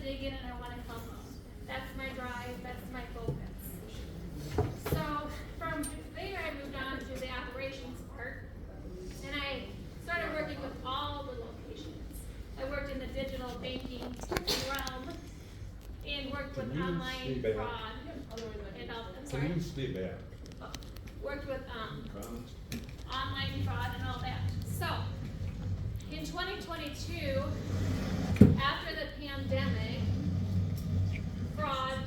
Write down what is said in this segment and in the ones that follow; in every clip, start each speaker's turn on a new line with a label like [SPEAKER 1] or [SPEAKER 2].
[SPEAKER 1] dig in and I want to help them. That's my drive, that's my focus. So from there I moved on to the operations part, and I started working with all the locations. I worked in the digital banking realm and worked with online fraud and all. I'm sorry.
[SPEAKER 2] Can you stay back?
[SPEAKER 1] Worked with online fraud and all that. So in 2022, after the pandemic, fraud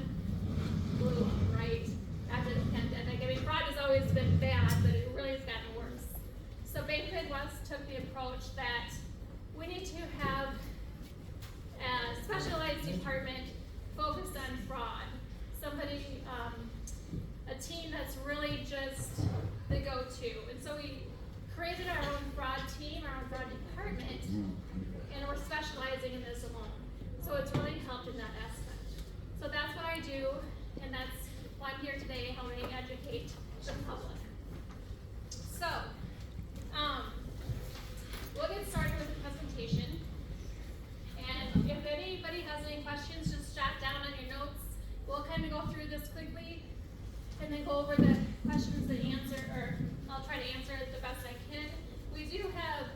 [SPEAKER 1] blew up, right? After the pandemic. I mean, fraud has always been bad, but it really has gotten worse. So Bank Midwest took the approach that we need to have a specialized department focused on fraud. Somebody, a team that's really just the go-to. And so we created our own fraud team, our own fraud department, and we're specializing in this alone. So it's really helped in that aspect. So that's what I do, and that's why I'm here today, helping educate the public. So, we'll get started with the presentation. And if anybody has any questions, just jot down on your notes. We'll kind of go through this quickly, and then go over the questions and answer, or I'll try to answer it the best I can. We do have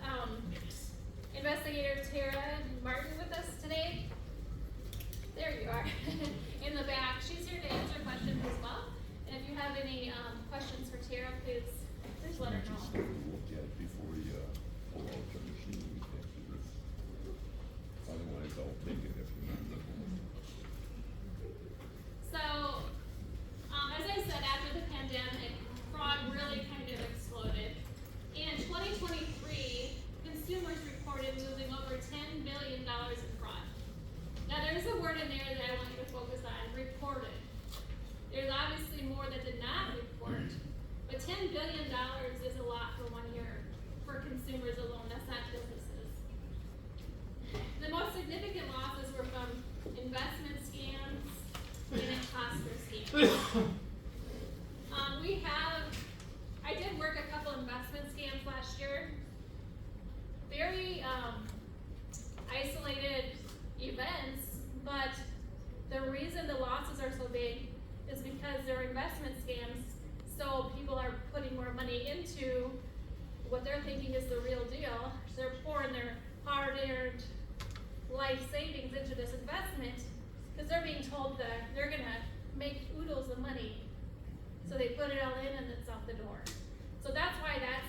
[SPEAKER 1] Investigator Tara Martin with us today. There you are, in the back. She's here to answer questions as well. And if you have any questions for Tara, please let her know.
[SPEAKER 2] Just look at it before you pull out the machine. Otherwise, I'll take it if you're not looking.
[SPEAKER 1] So, as I said, after the pandemic, fraud really kind of exploded. In 2023, consumers reported losing over $10 billion in fraud. Now, there's a word in there that I want you to focus on, reported. There's obviously more that did not report, but $10 billion is a lot for 1 year for consumers alone. That's not businesses. The most significant losses were from investment scams and imposter scams. I did work a couple investment scams last year. Very isolated events, but the reason the losses are so big is because they're investment scams, so people are putting more money into what they're thinking is the real deal. They're pouring their hard-earned life savings into this investment because they're being told that they're gonna make oodles of money. So they put it all in and it's out the door. So that's why that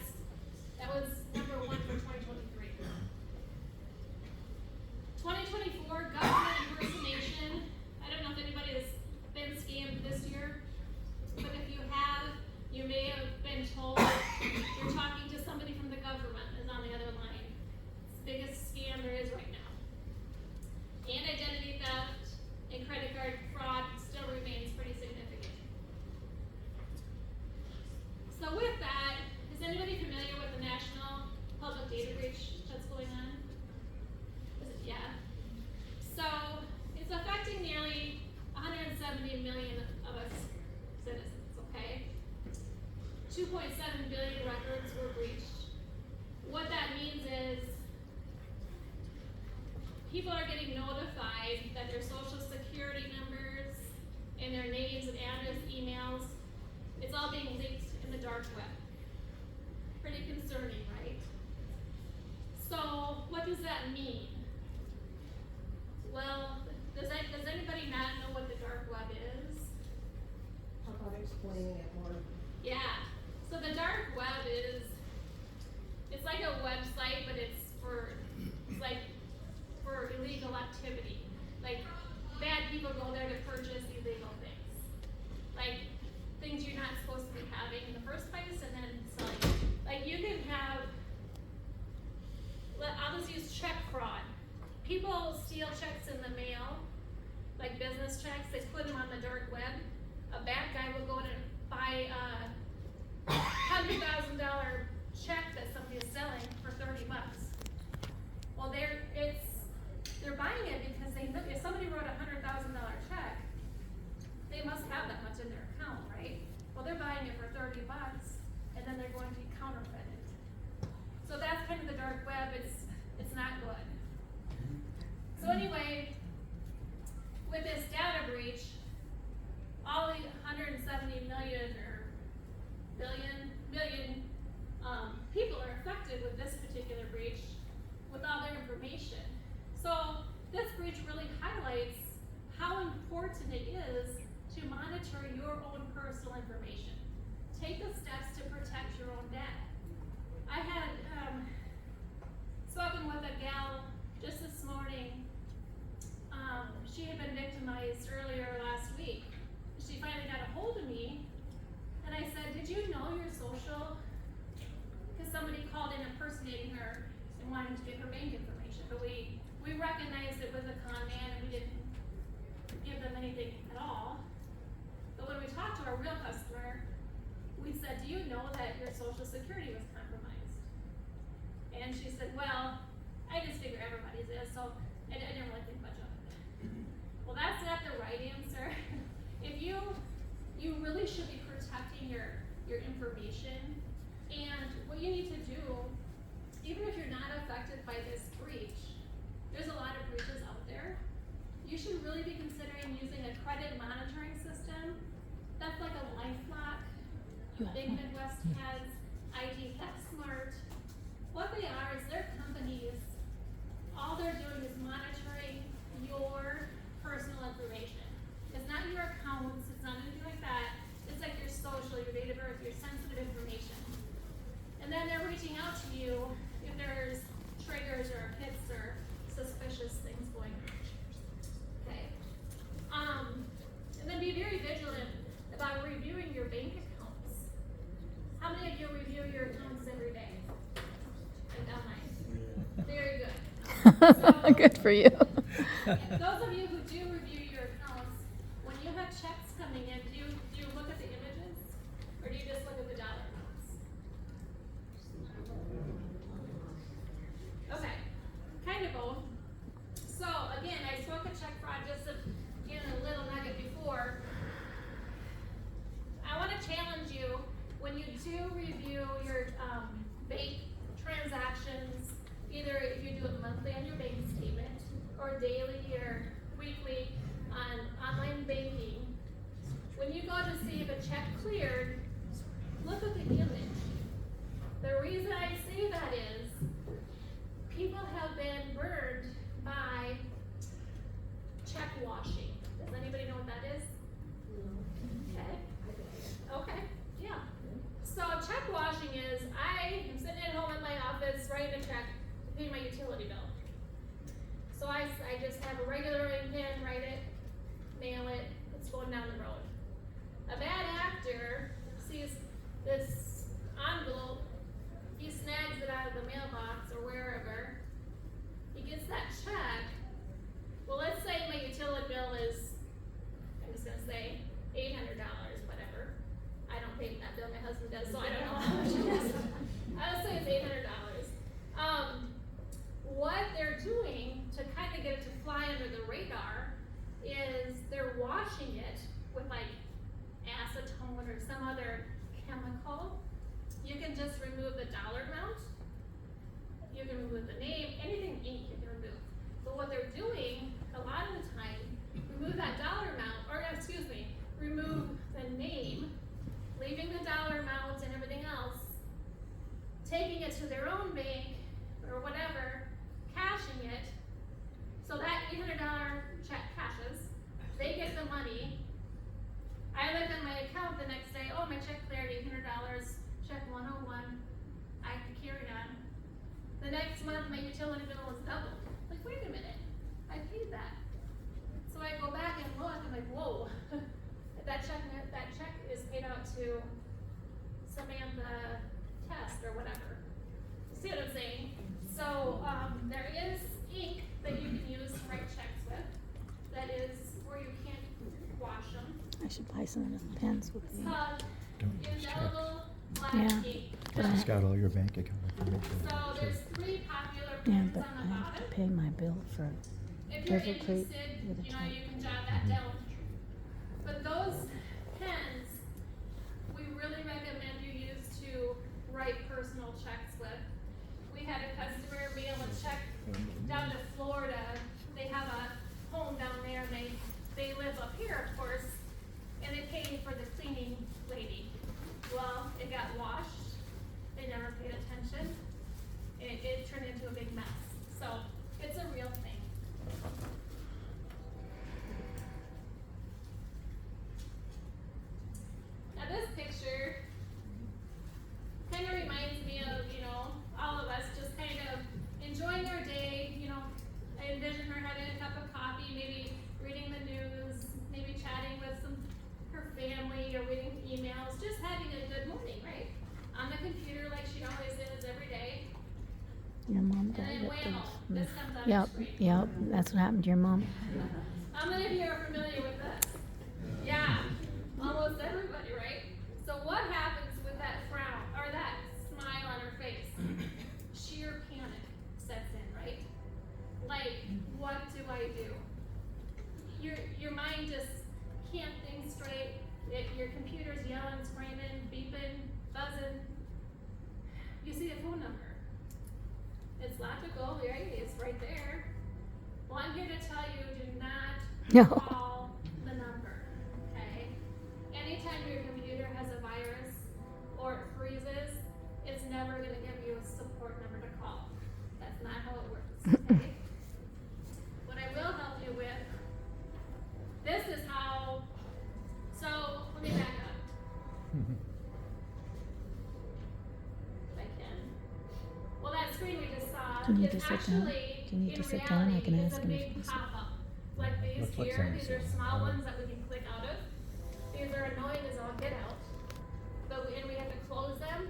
[SPEAKER 1] was number one for 2023. 2024, government impersonation. I don't know if anybody has been scammed this year, but if you have, you may have been told you're talking to somebody from the government is on the other line. It's the biggest scam there is right now. And identity theft and credit card fraud still remains pretty significant. So with that, is anybody familiar with the national public data breach that's going on? Yeah. So it's affecting nearly 170 million of us citizens, okay? 2.7 billion records were breached. What that means is people are getting notified that their social security numbers and their names and address, emails, it's all being leaked in the dark web. Pretty concerning, right? So what does that mean? Well, does anybody not know what the dark web is?
[SPEAKER 3] How about explaining it more?
[SPEAKER 1] Yeah. So the dark web it's like a website, but it's like for illegal activity. Like bad people go there to purchase illegal things. Like things you're not supposed to be having in the first place and then selling. Like you can have, I'll just use check fraud. People steal checks in the mail, like business checks, they put them on the dark web. A bad guy will go in and buy a $100,000 check that somebody is selling for $30. Well, they're buying it because they know if somebody wrote a $100,000 check, they must have that much in their account, right? Well, they're buying it for $30, and then they're going to counterfeit it. So that's kind of the dark web. It's not good. So anyway, important it is to monitor your own personal information. Take the steps to protect your own data. I had spoken with a gal just this morning. She had been victimized earlier last week. She finally got a hold of me, and I said, "Did you know your social?" Because somebody called in impersonating her and wanted to get her bank information, but we recognized it was a con man, and we didn't give them anything at all. But when we talked to our real customer, we said, "Do you know that your social security was compromised?" And she said, "Well, I just figure everybody's is, so I didn't really think much of it." Well, that's not the right answer. If you really should be protecting your information, and what you need to do, even if you're not affected by this breach, there's a lot of breaches out there. You should really be considering using a credit monitoring system. That's like a LifeLock. Big Midwest has ID Theft Smart. What they are is they're companies. All they're doing is monitoring your personal information. It's not your accounts, it's not anything like that. It's like your social, your date of birth, your sensitive information. And then they're reaching out to you if there's triggers or hits or suspicious things going on. Okay? And then be very vigilant about reviewing your bank accounts. How many of you review your accounts every day? I've got mine. Very good. So,
[SPEAKER 4] Good for you.
[SPEAKER 1] those of you who do review your accounts, when you have checks coming in, do you look at the images, or do you just look at the dollar amounts? Okay, kind of both. So again, I spoke of check fraud just in a little nugget before. I want to challenge you, when you do review your bank transactions, either if you do it monthly on your bank statement, or daily or weekly on online banking, when you go to see if a check cleared, look at the image. The reason I say that is people have been burned by check washing. Does anybody know what that is? Okay, yeah. So check washing is, I am sitting at home in my office writing a check to pay my utility bill. So I just have a regular writing pen, write it, mail it, it's going down the road. A bad actor sees this envelope, he snags it out of the mailbox or wherever, he gets that check. Well, let's say my utility bill is, I'm just gonna say $800, whatever. I don't pay that bill, my husband does, so I don't know how much it is. I would say it's $800. What they're doing to kind of get it to fly under the radar is they're washing it with like acetone or some other chemical. You can just remove the dollar amount. You can remove the name, anything ink you can remove. But what they're doing a lot of the time, remove that dollar amount, or excuse me, remove the name, leaving the dollar amount and everything else, taking it to their own bank or whatever, cashing it. So that $800 check cashes. They get the money. I look at my account the next day, oh, my check cleared, $800, check 101. I can carry on. The next month, my utility bill is doubled. Like, wait a minute, I paid that. So I go back and look, I'm like, whoa, that check is paid out to Samantha Test or whatever. See what I'm saying? So there is ink that you can use to write checks with. That is where you can't wash them.
[SPEAKER 4] I should buy some of those pens with
[SPEAKER 1] It's
[SPEAKER 4] me.
[SPEAKER 1] called
[SPEAKER 5] Don't use check.
[SPEAKER 1] indelible black
[SPEAKER 4] Yeah.
[SPEAKER 1] ink.
[SPEAKER 5] It's got all your bank account information.
[SPEAKER 1] So
[SPEAKER 5] on it,
[SPEAKER 1] there's
[SPEAKER 5] too.
[SPEAKER 1] 3 popular
[SPEAKER 4] Yeah,
[SPEAKER 1] pens
[SPEAKER 4] but
[SPEAKER 1] on
[SPEAKER 4] I
[SPEAKER 1] the
[SPEAKER 4] have to
[SPEAKER 1] bottom.
[SPEAKER 4] pay my bill for
[SPEAKER 1] If you're
[SPEAKER 4] River Creek
[SPEAKER 1] interested,
[SPEAKER 4] with a
[SPEAKER 1] you know,
[SPEAKER 4] check.
[SPEAKER 1] you can jot that down. But those pens, we really recommend you use to write personal checks with. We had a customer mail a check down to Florida. They have a home down there, and they live up here, of course, and they paid for the cleaning lady. Well, it got washed. They never paid attention. It turned into a big mess. So it's a real thing.
[SPEAKER 4] Yep,
[SPEAKER 1] screen.
[SPEAKER 4] yep, that's what happened to your mom.
[SPEAKER 1] How many of you are familiar with this? Yeah, almost everybody, right? So what happens with that frown or that smile on her face? Sheer panic sets in, right? Like, what do I do? Your mind just can't think straight. Your computer's yelling, screaming, beeping, buzzing. You see a phone number. It's logical, right? It's right there. Well, I'm here to tell you, do not
[SPEAKER 4] No.
[SPEAKER 1] call the number, okay? Anytime your computer has a virus or it freezes, it's never gonna give you a support number to call. That's not how it works, okay? What I will help you with, this is how, so let me back up. If I can. Well, that screen we just saw
[SPEAKER 4] Do you need
[SPEAKER 1] is
[SPEAKER 4] to sit down?
[SPEAKER 1] actually,
[SPEAKER 4] Do you need
[SPEAKER 1] in
[SPEAKER 4] to sit down? I
[SPEAKER 1] reality,
[SPEAKER 4] can
[SPEAKER 1] is
[SPEAKER 4] ask
[SPEAKER 1] a
[SPEAKER 4] him if
[SPEAKER 1] big
[SPEAKER 4] he wants to.
[SPEAKER 1] pop-up. Like these
[SPEAKER 5] Looks like
[SPEAKER 1] here, these are
[SPEAKER 5] something's
[SPEAKER 1] small
[SPEAKER 5] on.
[SPEAKER 1] ones that we can click out of. These are annoying as all get out. But and we have to close them.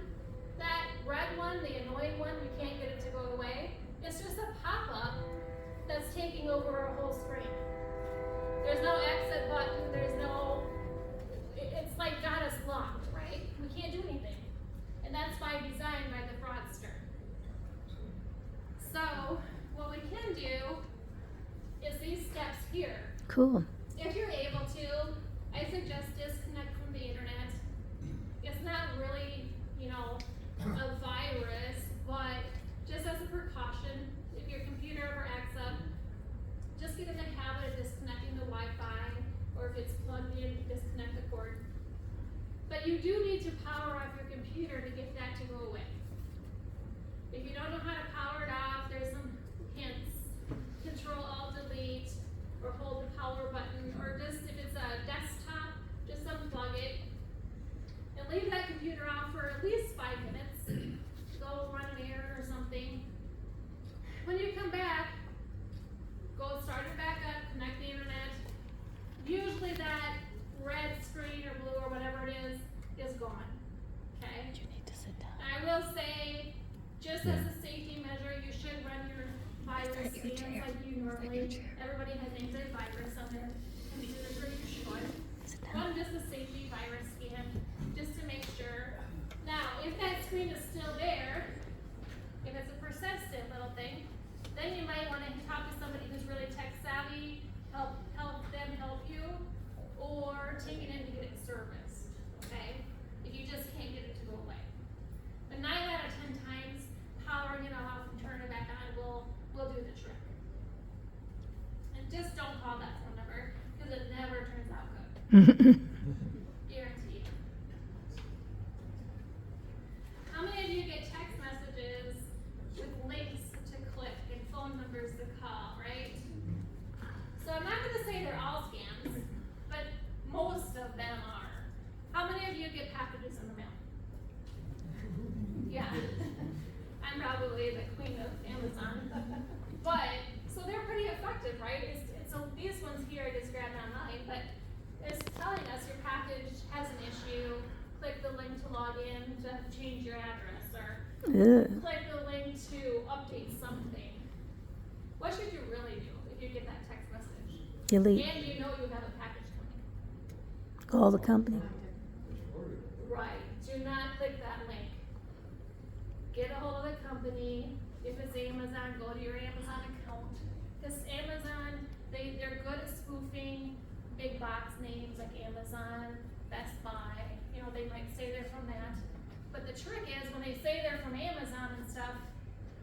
[SPEAKER 1] That red one, the annoying one, we can't get it to go away. It's just a pop-up that's taking over our whole screen. There's no exit button, there's no, it's like got us locked, right? We can't do anything. And that's by design by the fraudster. So, what we can do is these steps here.
[SPEAKER 4] Cool.
[SPEAKER 1] If you're able to, I suggest disconnect from the internet. It's not really, a virus, but just as a precaution, if your computer ever acts up, just get in the habit of disconnecting the Wi-Fi, or if it's plugged in, disconnect the cord. But you do need to power off your computer to get that to go away. If you don't know how to power it off, there's some hints. Control-Alt-Delete, or hold the power button, or just, if it's a desktop, just unplug it. And leave that computer off for at least 5 minutes. Go run an errand or something. When you come back, go start it back up, connect the internet. Usually that red screen or blue or whatever it is gone, okay?
[SPEAKER 4] You need to sit down.
[SPEAKER 1] And I will say, just as a safety measure, you should run your virus
[SPEAKER 4] Your
[SPEAKER 1] scans
[SPEAKER 4] chair.
[SPEAKER 1] like you
[SPEAKER 4] Your
[SPEAKER 1] normally.
[SPEAKER 4] chair.
[SPEAKER 1] Everybody has antivirus on their computers, or you should.
[SPEAKER 4] Sit
[SPEAKER 1] Run
[SPEAKER 4] down.
[SPEAKER 1] just a safety virus scan, just to make sure. Now, if that screen is still there, if it's a persistent little thing, then you might want to talk to somebody who's really tech savvy, help them help you, or take it in to get it serviced, okay? If you just can't get it to go away. But 9 out of 10 times, powering it off and turning it back on will do the trick. And just don't call that phone number, because it never turns out good. Guaranteed. How many of you get text messages with links to click and phone numbers to call, right? So I'm not gonna say they're all scams, but most of them are. How many of you get packages in the mail? Yeah. I'm probably the queen of Amazon. But, so they're pretty effective, right? So these ones here I just grabbed online, but it's telling us your package has an issue. Click the link to log in to change your address, or
[SPEAKER 4] Ugh.
[SPEAKER 1] click the link to update something. What should you really do if you get that text message?
[SPEAKER 4] Delete.
[SPEAKER 1] And you know you have a package coming.
[SPEAKER 4] Call the company.
[SPEAKER 1] Right, do not click that link. Get a hold of the company. If it's Amazon, go to your Amazon account. Because Amazon, they're good at spoofing big box names like Amazon, Best Buy. They might say they're from that. But the trick is, when they say they're from Amazon and stuff,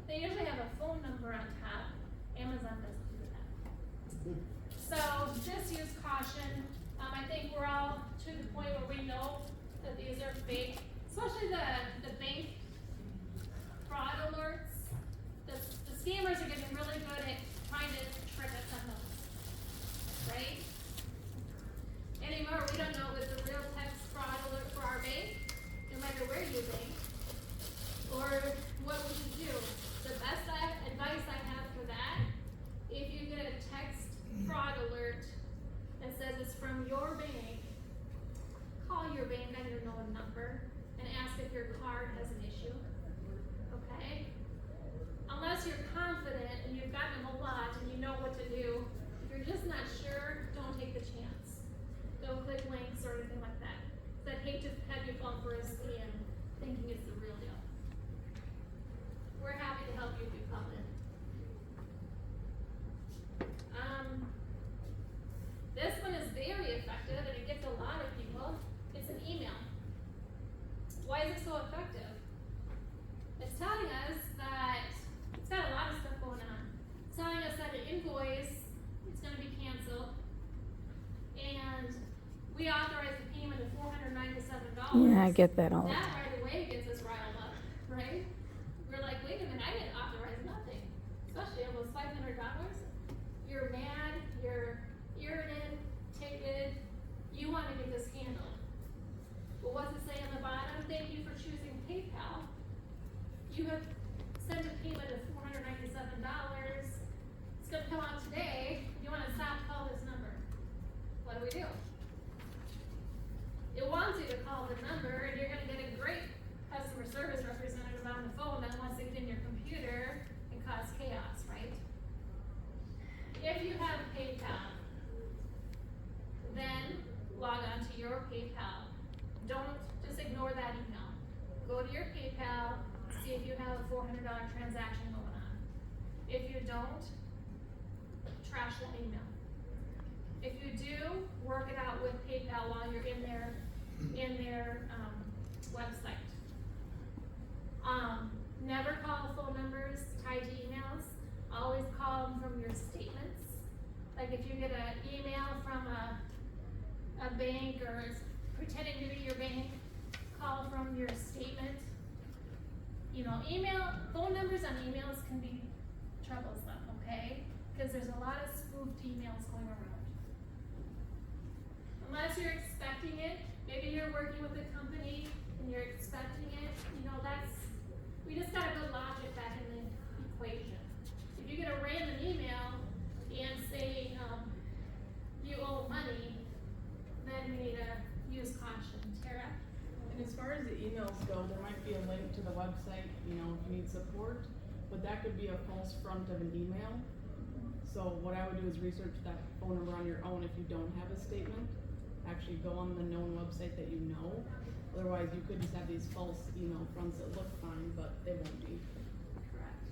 [SPEAKER 1] they usually have a phone number on top. Amazon doesn't do that. So just use caution. I think we're all to the point where we know that these are fake, especially the bank fraud alerts. The scammers are getting really good at trying to trick us on those, right? Anymore, we don't know if it's a real text fraud alert for our bank, no matter where you bank, or what we should do. The best advice I have for that, if you get a text fraud alert that says it's from your bank, call your bank on your known number and ask if your card has an issue, okay? Unless you're confident and you've gotten them a lot, Why is it so effective? It's telling us that, it's got a lot of stuff going on. It's telling us that an invoice is gonna be canceled, and we authorize the payment of $497.
[SPEAKER 4] Yeah, I get that all the
[SPEAKER 1] That
[SPEAKER 4] time.
[SPEAKER 1] right away gets us riled up, right? We're like, wait a minute, I didn't authorize nothing, especially almost $500. You're mad, you're irritated, you wanna get this handled. But what's it say on the bottom? Thank you for choosing PayPal. You have sent a payment of $497. It's gonna come out today. You wanna stop, call this number. What do? It wants you to call the number, and you're gonna get a great customer service representative on the phone that wants to get in your computer and cause chaos, right? If you have PayPal, then log on to your PayPal. Don't just ignore that email. Go to your PayPal, see if you have a $400 transaction going on. If you don't, trash that email. If you do, work it out with PayPal while you're in their website. Never call phone numbers tied to emails. Always call them from your statements. Like if you get an email from a bank or it's pretending to be your bank, call from your statement. You know, phone numbers on emails can be troublesome, okay? Because there's a lot of spoofed emails going around. Unless you're expecting it, maybe you're working with a company and you're expecting it, we just gotta put logic back in the equation. If you get a random email and say, you owe money, then we need to use caution. Tara?
[SPEAKER 6] And as far as the emails go, there might be a link to the website, if you need support, but that could be a false front of an email. So what I would do is research that phone number on your own if you don't have a statement. Actually go on the known website that you know. Otherwise, you could just have these false email fronts that look fine, but they won't be.
[SPEAKER 1] Correct.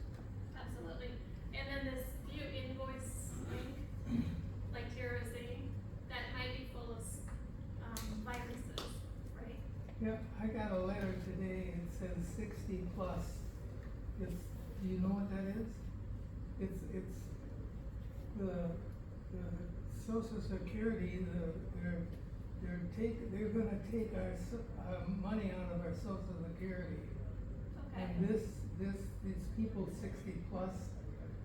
[SPEAKER 1] Absolutely. And then this view invoice link, like Tara was saying, that might be full of viruses, right?
[SPEAKER 7] Yep, I got a letter today, it says 60 plus. Do you know what that is? It's the Social Security, they're gonna take our money out of our Social Security.
[SPEAKER 1] Okay.
[SPEAKER 7] And these people 60 plus,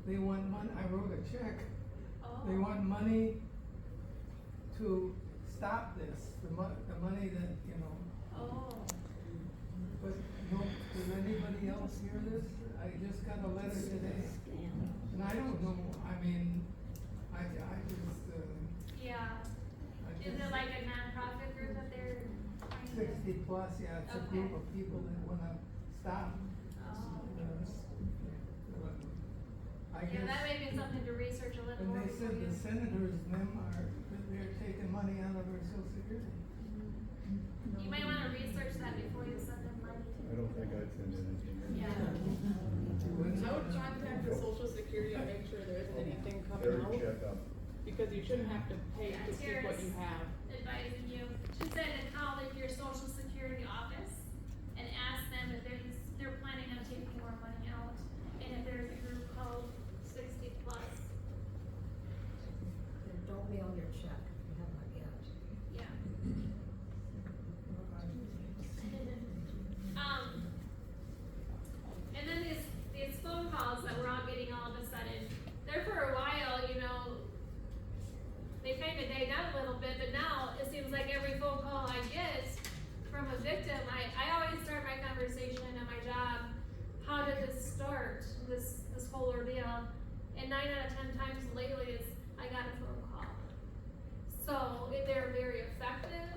[SPEAKER 7] they want money, I wrote a check.
[SPEAKER 1] Oh.
[SPEAKER 7] They want money to stop this, the money that,
[SPEAKER 1] Oh.
[SPEAKER 7] but no, does anybody else hear this? I just got a letter today, and I don't know, I
[SPEAKER 1] Yeah. Is it like a nonprofit group that they're trying to?
[SPEAKER 7] 60 plus, yeah, it's a group of people that wanna stop.
[SPEAKER 1] Oh.
[SPEAKER 7] I
[SPEAKER 1] Yeah, that
[SPEAKER 7] guess,
[SPEAKER 1] may be something to research a little
[SPEAKER 7] and
[SPEAKER 1] more.
[SPEAKER 7] they said the senators, they're taking money out of our Social Security.
[SPEAKER 1] You might wanna research that before you send them money.
[SPEAKER 2] I don't think I'd send anything.
[SPEAKER 1] Yeah.
[SPEAKER 6] I would contact the Social Security and make sure there isn't anything coming
[SPEAKER 2] Every
[SPEAKER 6] out,
[SPEAKER 2] check up.
[SPEAKER 6] because you shouldn't have to pay to keep what you have.
[SPEAKER 1] Advising you, she said to call your Social Security office and ask them if they're planning on taking more money out, and if there's a group called 60 plus.
[SPEAKER 3] Then don't mail your check, if you have not yet.
[SPEAKER 1] Yeah. And then these phone calls that we're all getting all of a sudden, there for a while, they kind of died out a little bit, but now it seems like every phone call I get from a victim, I always start my conversation at my job, how did this start, this whole ordeal? And 9 out of 10 times lately it's, I got a phone call. So they're very effective.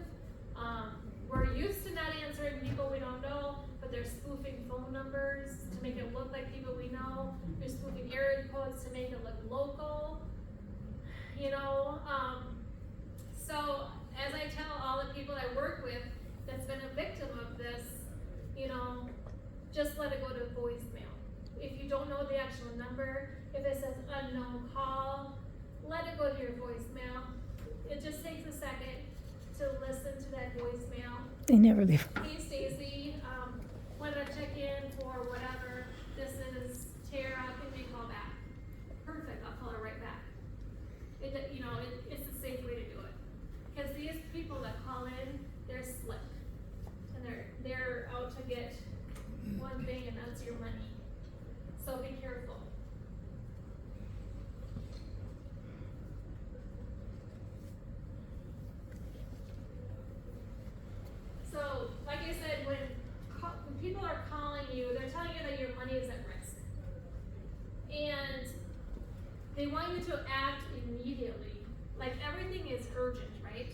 [SPEAKER 1] We're used to not answering people we don't know, but they're spoofing phone numbers to make it look like people we know. They're spoofing area codes to make it look local. So as I tell all the people I work with that's been a victim of this, just let it go to voicemail. If you don't know the actual number, if it says unknown call, let it go to your voicemail. It just takes a second to listen to that voicemail.
[SPEAKER 4] They never leave.
[SPEAKER 1] Hey Stacy, like I said, when people are calling you, they're telling you that your money is at risk. And they want you to act immediately. Like everything is urgent, right?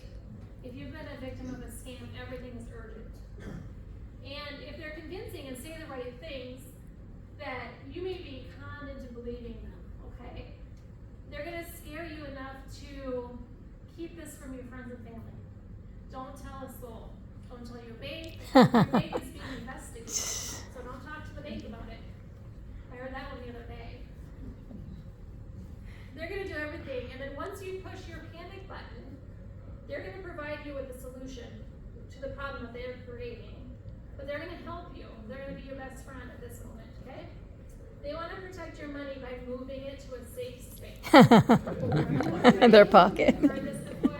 [SPEAKER 1] If you've been a victim of a scam, everything is urgent. And if they're convincing and say the right things, that you may be conned into believing them, okay? They're gonna scare you enough to keep this from your friends and family. Don't tell a soul. Don't tell your bank. Your bank is being investigated. So don't talk to the bank about it. I heard that one the other day. They're gonna do everything, and then once you push your panic button, they're gonna provide you with a solution to the problem that they're creating. But they're gonna help you. They're gonna be your best friend at this moment, okay? They wanna protect your money by moving it to a safe space.
[SPEAKER 4] In their pocket.
[SPEAKER 1] Heard this before?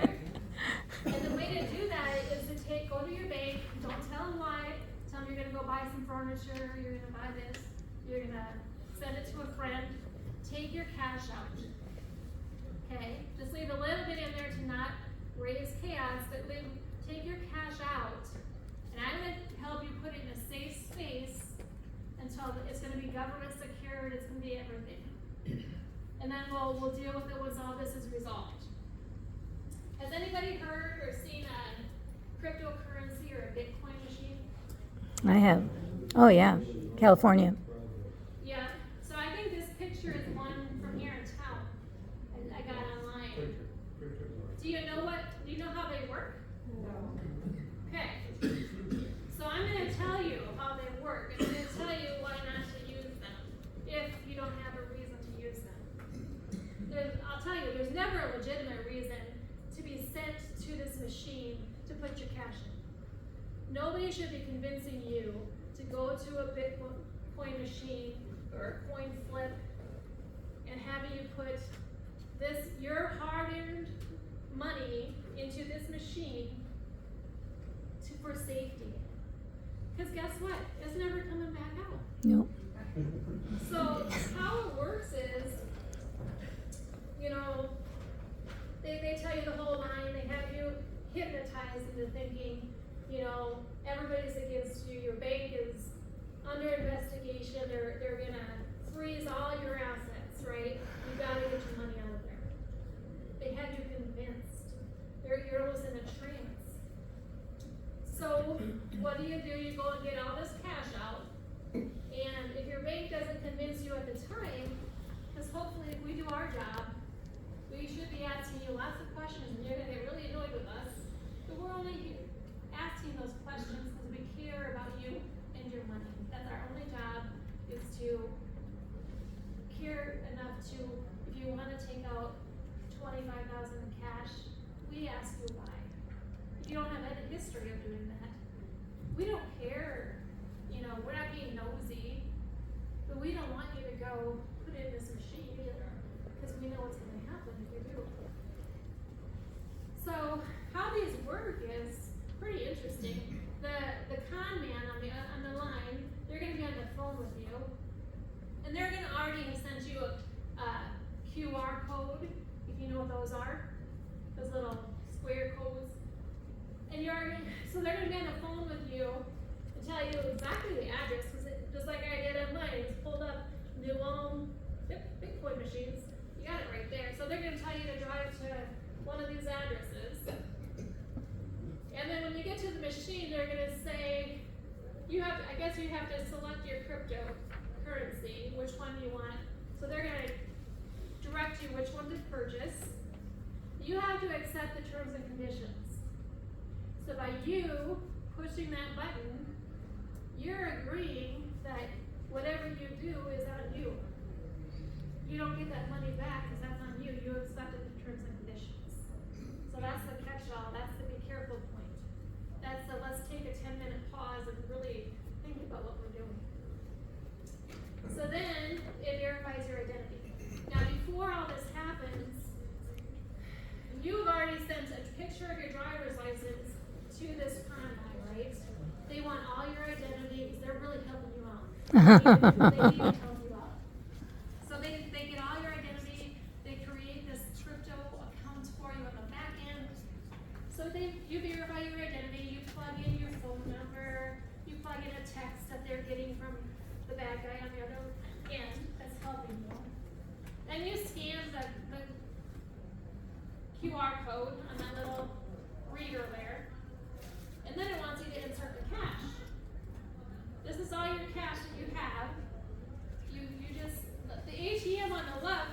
[SPEAKER 1] And the way to do that is to go to your bank, don't tell them why, tell them you're gonna go buy some furniture, you're gonna buy this, you're gonna send it to a friend, take your cash out. Okay? Just leave a little bit in there to not raise chaos, but take your cash out, and I'm gonna help you put it in a safe space until it's gonna be government secured, it's gonna be everything. And then we'll deal with it once all this is resolved. Has anybody heard or seen a cryptocurrency or a Bitcoin machine?
[SPEAKER 4] I have. Oh yeah, California.
[SPEAKER 1] Yeah. So I think this picture is one from here in town. I got online. Do you know how they work? Okay. So I'm gonna tell you how they work. I'm gonna tell you why not to use them if you don't have a reason to use them. I'll tell you, there's never a legitimate reason to be sent to this machine to put your cash in. Nobody should be convincing you to go to a Bitcoin machine or a coin flip and having you put your hard-earned money into this machine for safety. Because guess what? It's never coming back out.
[SPEAKER 4] Nope.
[SPEAKER 1] So how it works is, they tell you the whole line, they have you hypnotized into thinking, everybody's against you, your bank is under investigation, they're gonna freeze all your assets, right? You gotta get your money out of there. They have you convinced. You're almost in a trance. So what do? You go and get all this cash out, and if your bank doesn't convince you at the time, because hopefully if we do our job, we should be asking you lots of questions, and you're gonna get really annoyed with us. But we're only asking those questions because we care about you and your money. That's our only job, is to care enough to, if you want to take out $25,000 in cash, we ask you why. If you don't have any history of doing that, we don't care. We're not being nosy, but we don't want you to go put it in this machine either, because we know what's going to happen if you do. So how these work is pretty interesting. The con man on the line, they're going to be on the phone with you, and they're going to already have sent you a QR code, if you know what those are, those little square codes. And so they're going to be on the phone with you to tell you exactly the address, because just like I did on mine, it's pulled up New Ulm Bitcoin machines. You got it right there. So they're going to tell you to drive to one of these addresses. And then when you get to the machine, they're going to say, I guess you have to select your cryptocurrency, which one you want. So they're going to direct you which one to purchase. You have to accept the terms and conditions. So by you pushing that button, you're agreeing that whatever you do is on you. You don't get that money back because that's on you. You accepted the terms and conditions. So that's the catch-all. That's the be careful point. That's the let's take a 10-minute pause and really think about what we're doing. So then it verifies your identity. Now before all this happens, you've already sent a picture of your driver's license to this con guy, right? They want all your identities. They're really helping you out. They need to help you out. So they get all your identity. They create this crypto account for you on the back end. So you verify your identity. You plug in your phone number, plug in a text that they're getting from the bad guy on the other end that's helping you. Then you scan the QR code on that little reader there, and then it wants you to insert the cash. This is all your cash that you have. You just, the ATM on the left,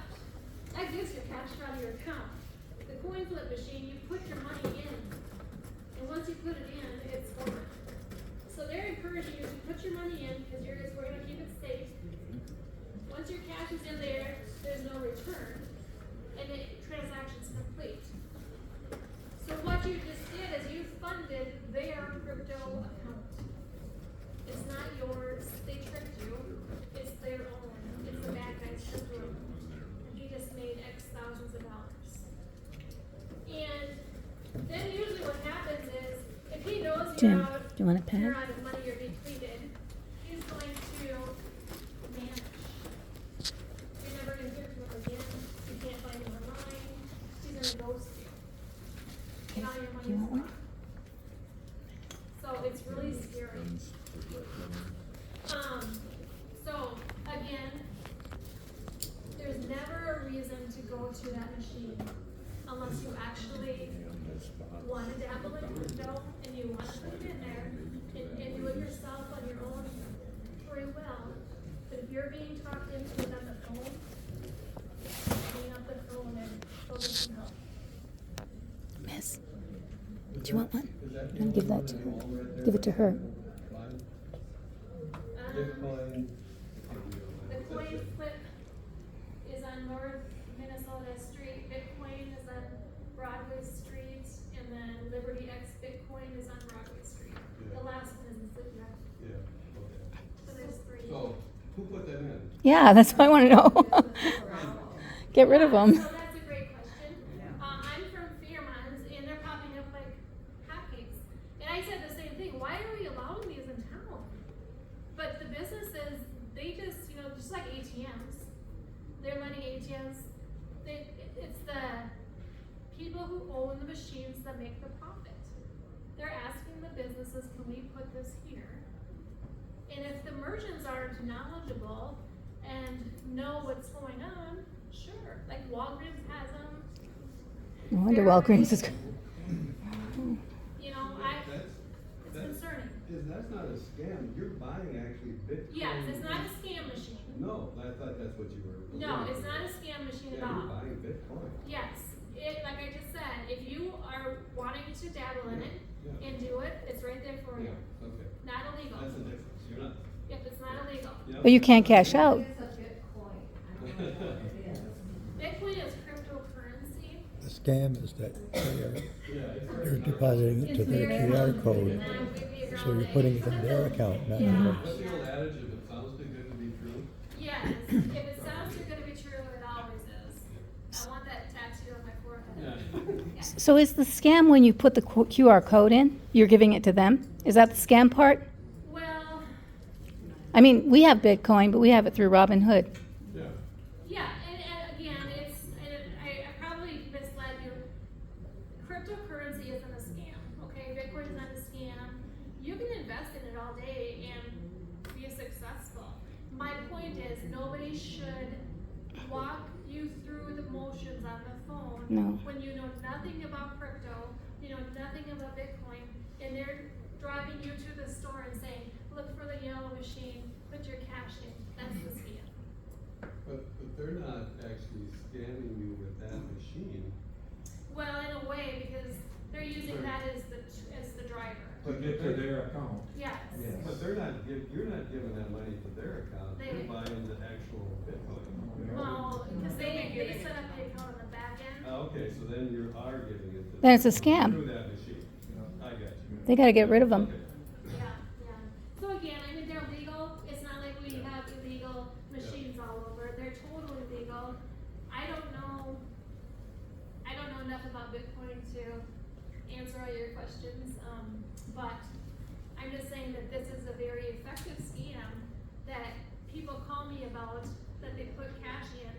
[SPEAKER 1] that gives you cash out of your account. The coin flip machine, you put your money in, and once you put it in, it's gone. So they're encouraging you to put your money in, because we're gonna keep it safe. Once your cash is in there, there's no return, and the transaction's complete. So what you just did is you funded their crypto account. It's not yours, they tricked you, it's their own, it's the bad guy's crypto. And he just made X thousands of dollars. And then usually what happens is, if he knows
[SPEAKER 4] Jim,
[SPEAKER 1] you're out,
[SPEAKER 4] do you want a pad?
[SPEAKER 1] you're out of money, you're depleted, he's going to vanish. You're never gonna hear from him again, you can't find him online, he's gonna ghost you. And all your
[SPEAKER 4] Do you
[SPEAKER 1] money's
[SPEAKER 4] want one?
[SPEAKER 1] gone. So it's really scary. So again, there's never a reason to go to that machine unless you actually want to dabble in crypto and you want to put it in there and do it yourself on your own free will. But if you're being talked into it on the phone, hang up the phone and go get some help.
[SPEAKER 4] Miss, do you want one? I'll give that to her. Give it to her.
[SPEAKER 1] The coin flip is on North Minnesota Street, Bitcoin is on Broadway Street, and then Liberty X Bitcoin is on Broadway Street. The last one is in Sleepy.
[SPEAKER 2] Yeah, okay.
[SPEAKER 1] So there's three.
[SPEAKER 2] So, who put them in?
[SPEAKER 4] Yeah, that's what I want to know. Get rid of
[SPEAKER 1] So
[SPEAKER 4] them.
[SPEAKER 1] that's a great question. I'm from Fairmont, and they're popping up like hotcakes. And I said the same thing, why are we allowing these in town? But the businesses, they just, just like ATMs, they're letting ATMs, it's the people who own the machines that make the profit. They're asking the businesses, can we put this here? And if the merchants aren't knowledgeable and know what's going on, sure, like Walgreens has them.
[SPEAKER 4] No wonder Walgreens is.
[SPEAKER 1] It's concerning.
[SPEAKER 2] That's not a scam, you're buying actually Bitcoin.
[SPEAKER 1] Yes, it's not a scam machine.
[SPEAKER 2] No, I thought that's what you were.
[SPEAKER 1] No, it's not a scam machine at
[SPEAKER 2] Yeah, you're
[SPEAKER 1] all.
[SPEAKER 2] buying Bitcoin.
[SPEAKER 1] Yes, like I just said, if you are wanting to dabble in it
[SPEAKER 2] Yeah.
[SPEAKER 1] and do it, it's right there for you.
[SPEAKER 2] Yeah, okay.
[SPEAKER 1] Not illegal.
[SPEAKER 2] That's the difference, you're not.
[SPEAKER 1] Yep, it's not illegal.
[SPEAKER 2] Yep.
[SPEAKER 4] But you can't cash out.
[SPEAKER 3] It's a Bitcoin. I don't know what it is.
[SPEAKER 1] Bitcoin is cryptocurrency.
[SPEAKER 5] The scam is that
[SPEAKER 2] Yeah,
[SPEAKER 5] you're depositing it to their QR code, so you're putting it in their account, not yours.
[SPEAKER 2] What's the old adage, if it sounds too good to be true?
[SPEAKER 1] Yes, if it sounds too good to be true, it always is. I want that tattoo on my forehead.
[SPEAKER 2] Yeah.
[SPEAKER 4] So is the scam when you put the QR code in, you're giving it to them? Is that the scam part?
[SPEAKER 1] Well,
[SPEAKER 4] I mean, we have Bitcoin, but we have it through Robinhood.
[SPEAKER 2] Yeah.
[SPEAKER 1] yeah, and again, I probably misled you. Cryptocurrency isn't a scam, okay? Bitcoin is not a scam. You can invest in it all day and be successful. My point is, nobody should walk you through the motions on the phone
[SPEAKER 4] No.
[SPEAKER 1] when you know nothing about crypto, you know nothing about Bitcoin, and they're driving you to the store and saying, look for the yellow machine, put your cash in. That's the scam.
[SPEAKER 2] But they're not actually scamming you with that machine.
[SPEAKER 1] Well, in a way, because they're using that as the driver.
[SPEAKER 8] To get to their account.
[SPEAKER 1] Yes.
[SPEAKER 2] But you're not giving that money to their account,
[SPEAKER 1] They-
[SPEAKER 2] you're buying the actual Bitcoin.
[SPEAKER 1] Well, because they set up the account on the back end.
[SPEAKER 2] Okay, so then you are giving it to.
[SPEAKER 4] Then it's a
[SPEAKER 2] them
[SPEAKER 4] scam.
[SPEAKER 2] Through that machine. I got you.
[SPEAKER 4] They got to get rid of them.
[SPEAKER 2] Okay.
[SPEAKER 1] Yeah, yeah. So again, I mean, they're legal. It's not like we have illegal machines all over. They're totally legal. I don't know enough about Bitcoin to answer all your questions, but I'm just saying that this is a very effective scam that people call me about, that they put cash in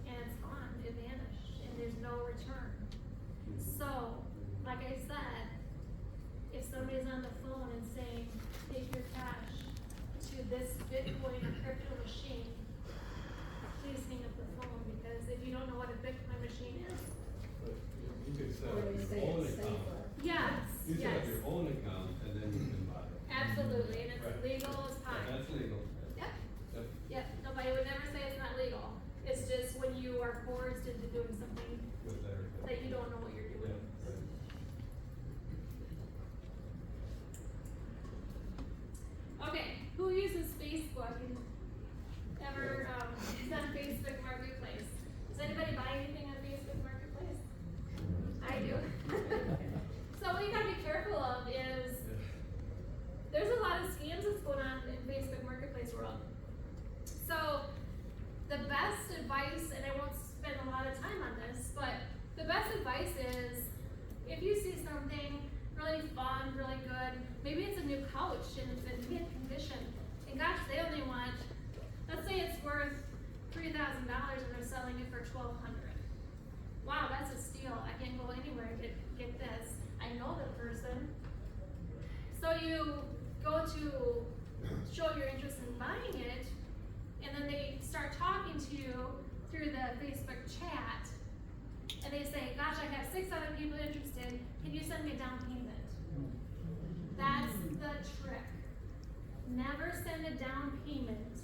[SPEAKER 1] and it's gone, it vanished, and there's no return. So, like I said, if somebody's on the phone and saying, take your cash into this Bitcoin or crypto machine, please hang up the phone, because if you don't know what a Bitcoin machine is,
[SPEAKER 2] But you could set
[SPEAKER 3] Or
[SPEAKER 2] up
[SPEAKER 3] you
[SPEAKER 2] your
[SPEAKER 3] say
[SPEAKER 2] own
[SPEAKER 3] it's
[SPEAKER 2] account.
[SPEAKER 3] safer.
[SPEAKER 1] yes,
[SPEAKER 2] You set
[SPEAKER 1] yes,
[SPEAKER 2] up your own account and then you can buy it.
[SPEAKER 1] absolutely, and it's
[SPEAKER 2] Right.
[SPEAKER 1] legal as pie.
[SPEAKER 2] That's legal.
[SPEAKER 1] Yep,
[SPEAKER 2] Yep.
[SPEAKER 1] yep, nobody would never say it's not legal, it's just when you are forced into doing something
[SPEAKER 2] With their.
[SPEAKER 1] that you don't know what you're
[SPEAKER 2] Yeah,
[SPEAKER 1] doing.
[SPEAKER 2] right.
[SPEAKER 1] Okay, who uses Facebook and ever, done Facebook Marketplace? Does anybody buy anything on Facebook Marketplace? I do. So what you gotta be careful of is, there's a lot of scams that's going on in Facebook Marketplace world. So, the best advice, and I won't spend a lot of time on this, but the best advice is, if you see something really fun, really good, maybe it's a new couch and it's in mint condition, and gosh, they only want, let's say it's worth $3,000 and they're selling it for $1,200. Wow, that's a steal. I can't go anywhere to get this. I know the person. So you go to show your interest in buying it, and then they start talking to you through the Facebook chat, and they say, gosh, I have 6 other people interested, can you send me a down payment? That's the trick. Never send a down payment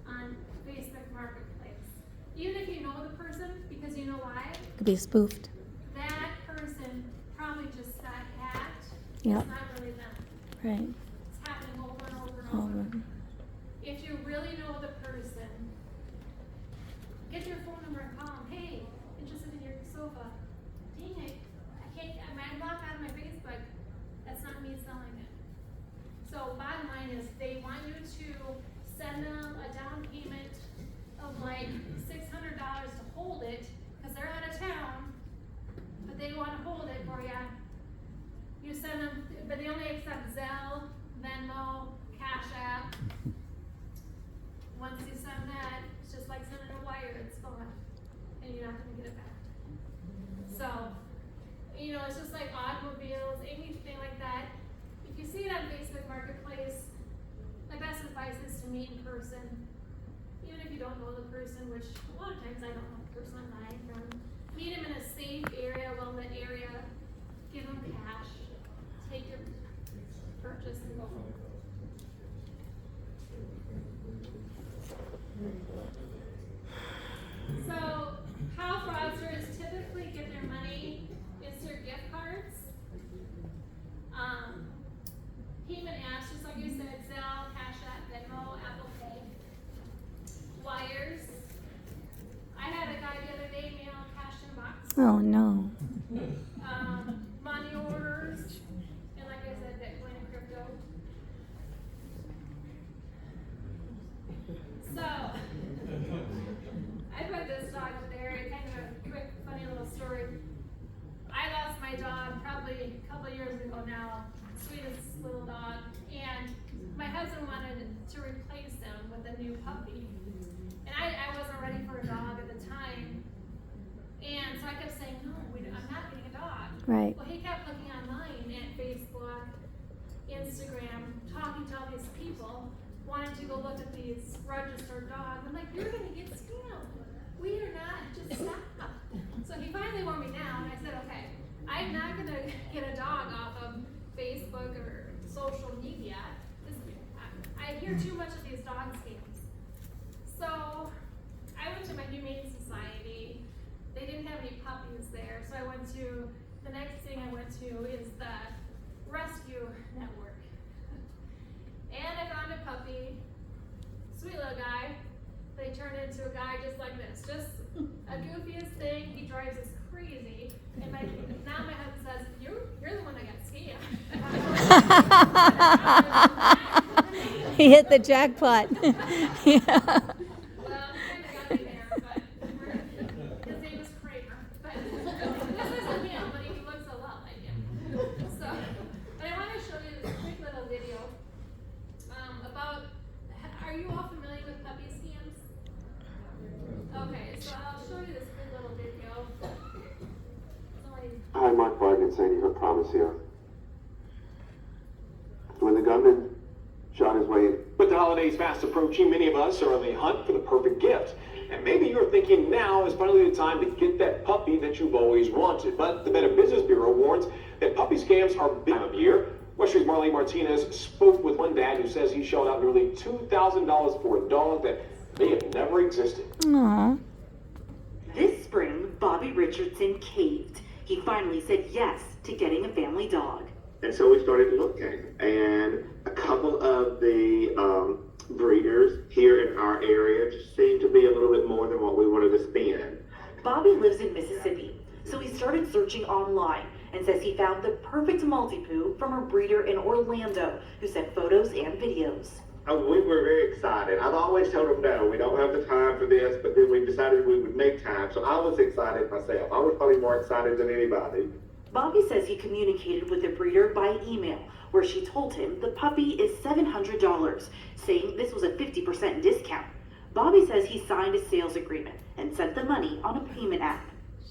[SPEAKER 1] on Facebook Marketplace. Even if you know the person, because you know why?
[SPEAKER 4] Could be spoofed.
[SPEAKER 1] That person probably just got hacked.
[SPEAKER 4] Yep.
[SPEAKER 1] It's not really them.
[SPEAKER 4] Right.
[SPEAKER 1] It's happening over and over and
[SPEAKER 4] All
[SPEAKER 1] over.
[SPEAKER 4] right.
[SPEAKER 1] If you really know the person, get your phone number and call them. Hey, interested in your sofa? Dang it, I'm locked out of my Facebook. That's not me selling it. So bottom line is, they want you to send them a down payment of like $600 to hold it, because they're out of town, but they want to hold it for you. You send them, but they only accept Zelle, Venmo, Cash App. Once you send that, it's just like sending a wire, it's gone, and you're not gonna get it back. So, it's just like automobiles, anything like that. If you see it on Facebook Marketplace, my best advice is to meet in person. Even if you don't know the person, which a lot of times I don't know the person I'm buying from. Meet them in a safe area, well-lit area, give them cash, take your purchase and go home. So, how fraudsters typically get their money is through gift cards, payment apps, just like you said, Zelle, Cash App, Venmo, Apple Pay, wires. I had a guy the other day mail cash in a box,
[SPEAKER 4] Oh no.
[SPEAKER 1] money orders, and like I said, Bitcoin and crypto. So, I put this dog up there, kind of a quick, funny little story. I lost my dog probably a couple of years ago now, sweetest little dog, and my husband wanted to replace him with a new puppy. And I wasn't ready for a dog at the time, and so I kept saying, no, I'm not getting a dog.
[SPEAKER 4] Right.
[SPEAKER 1] Well, he kept looking online at Facebook, Instagram, talking to all these people, wanting to go look at these registered dogs. I'm like, you're gonna get scammed. We are not, just stop. So he finally wore me down, and I said, okay, I'm not gonna get a dog off of Facebook or social media. I hear too much of these dog scams. So I went to my Humane Society. They didn't have any puppies there, so I went to, the next thing I went to is the Rescue Network. And I found a puppy, sweet little guy. They turned into a guy just like this, just a goofiest thing. He drives us crazy. And now my husband says, you're the one that got scammed.
[SPEAKER 4] He hit the jackpot. Yeah.
[SPEAKER 1] Well, he kind of got me there, but his name is Kramer. But this isn't him, but he looks a lot like him. So, but I want to show you this quick little video about, are you all familiar with puppy scams? Okay, so I'll show you this quick little video.
[SPEAKER 8] Hi, Mark Vargan, Sandy Hook Promise here. When the government shot his way in.
[SPEAKER 9] With the holidays fast approaching, many of us are on the hunt for the perfect gift. And maybe you're thinking now is finally the time to get that puppy that you've always wanted. But the Better Business Bureau warns that puppy scams are big time of year. Westry's Marlene Martinez spoke with one dad who says he shelled out nearly $2,000 for a dog that may have never existed.
[SPEAKER 4] Aww.
[SPEAKER 10] This spring, Bobby Richardson caved. He finally said yes to getting a family dog.
[SPEAKER 8] And so we started looking, and a couple of the breeders here in our area just seemed to be a little bit more than what we wanted to spend.
[SPEAKER 10] Bobby lives in Mississippi, so he started searching online and says he found the perfect Maltipoo from a breeder in Orlando who sent photos and videos.
[SPEAKER 8] We were very excited. I've always told them, no, we don't have the time for this, but then we decided we would make time, so I was excited myself. I was probably more excited than anybody.
[SPEAKER 10] Bobby says he communicated with the breeder by email, where she told him the puppy is $700, saying this was a 50% discount. Bobby says he signed a sales agreement and sent the money on a payment app.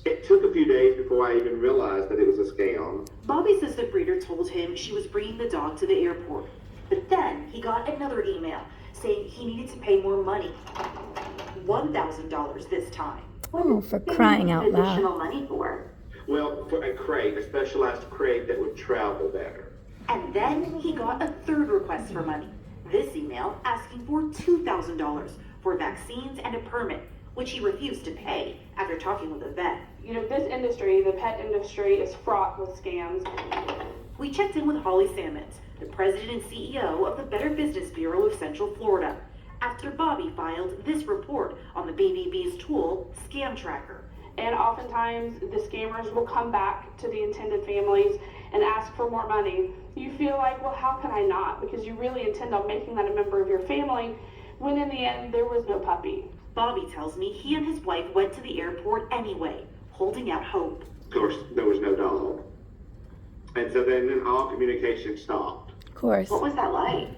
[SPEAKER 8] It took a few days before I even realized that it was a scam.
[SPEAKER 10] Bobby says the breeder told him she was bringing the dog to the airport. But then he got another email saying he needed to pay more money. $1,000 this time.
[SPEAKER 4] Oh, for crying out loud.
[SPEAKER 10] Additional money for.
[SPEAKER 8] Well, for a crate, a specialized crate that would travel better.
[SPEAKER 10] And then he got a third request for money. This email asking for $2,000 for vaccines and a permit, which he refused to pay after talking with a vet.
[SPEAKER 6] You know, this industry, the pet industry, is fraught with scams.
[SPEAKER 10] We checked in with Holly Sammons, the president and CEO of the Better Business Bureau of Central Florida, after Bobby filed this report on the BBB's tool, Scam Tracker.
[SPEAKER 6] And oftentimes the scammers will come back to the intended families and ask for more money. You feel like, well, how can I not? Because you really intend on making that a member of your family, when in the end there was no puppy.
[SPEAKER 10] Bobby tells me he and his wife went to the airport anyway, holding out hope.
[SPEAKER 8] Of course, there was no dog. And so then all communication stopped.
[SPEAKER 4] Of course.
[SPEAKER 10] What was that like?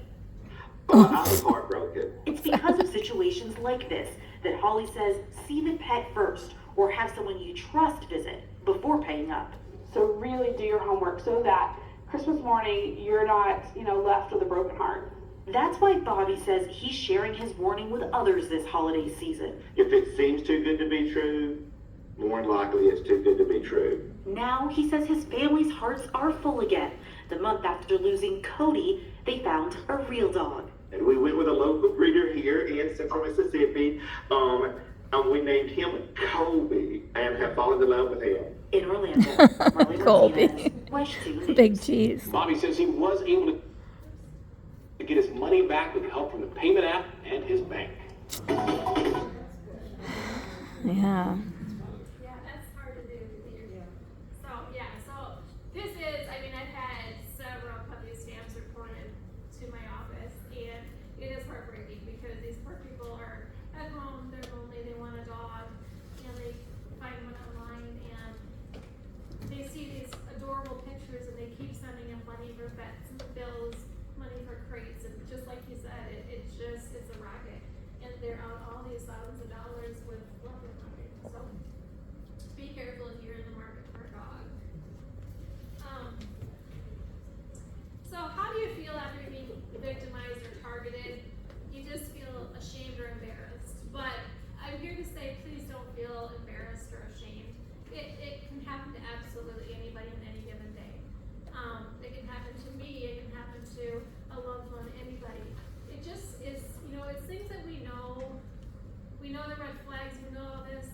[SPEAKER 8] Well, I was heartbroken.
[SPEAKER 10] It's because of situations like this that Holly says see the pet first or have someone you trust visit before paying up.
[SPEAKER 6] So really do your homework so that Christmas morning you're not, left with a broken heart.
[SPEAKER 10] That's why Bobby says he's sharing his warning with others this holiday season.
[SPEAKER 8] If it seems too good to be true, more than likely it's too good to be true.
[SPEAKER 10] Now he says his family's hearts are full again. The month after losing Cody, they found a real dog.
[SPEAKER 8] And we went with a local breeder here in Central Mississippi, and we named him Colby and have fallen in love with him.
[SPEAKER 10] In Orlando, Marlene
[SPEAKER 4] Colby.
[SPEAKER 10] Martinez, West 2 News.
[SPEAKER 4] Big cheese.
[SPEAKER 9] Bobby says he was able to get his money back with help from the payment app and his bank.
[SPEAKER 4] Yeah.
[SPEAKER 1] Yeah, that's hard to do. So this is, I've had several puppy scams reported to my office, and it is heartbreaking because these poor people are at home, they're lonely, they want a dog, and they find one online, and they see these adorable pictures, and they keep sending them money for vets and bills, money for crates, and just like you said, it's a racket, and they're out all these thousands of dollars with welcome money. So be careful if you're in the market for a dog. So how do you feel after being victimized or targeted? You just feel ashamed or embarrassed. But I'm here to say, please don't feel embarrassed or ashamed. It can happen to absolutely anybody on any given day. It can happen to me, it can happen to a loved one, anybody. It just is, it's things that we know the red flags, we know all this,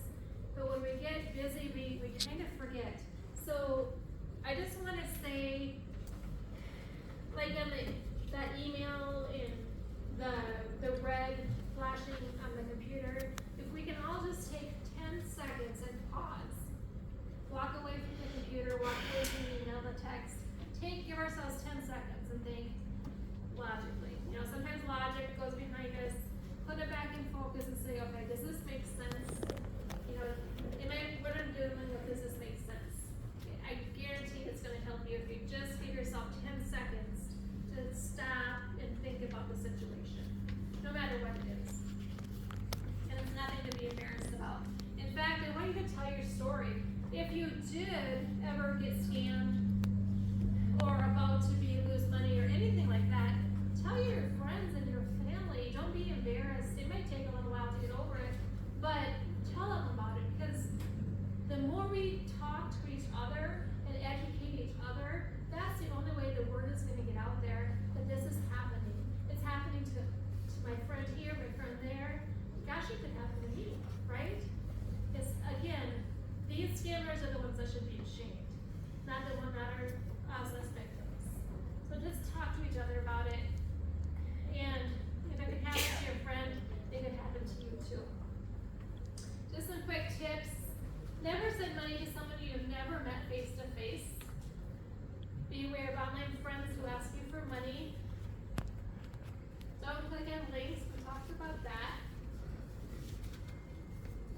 [SPEAKER 1] but when we get busy, we kind of forget. So I just want to say, like in that email in the red flashing on the computer, if we can all just take 10 seconds and pause, walk away from the computer, walk away from the email, the text, give ourselves 10 seconds and think logically. Sometimes logic goes behind us. Put it back in focus and say, okay, does this make sense? What I'm doing, does this make sense? I guarantee it's going to help you if you just give yourself 10 seconds to stop and think about the situation, no matter what it is. And it's nothing to be embarrassed about. In fact, I want you to tell your story. If you did ever get scammed or about to lose money or anything like that, tell your friends.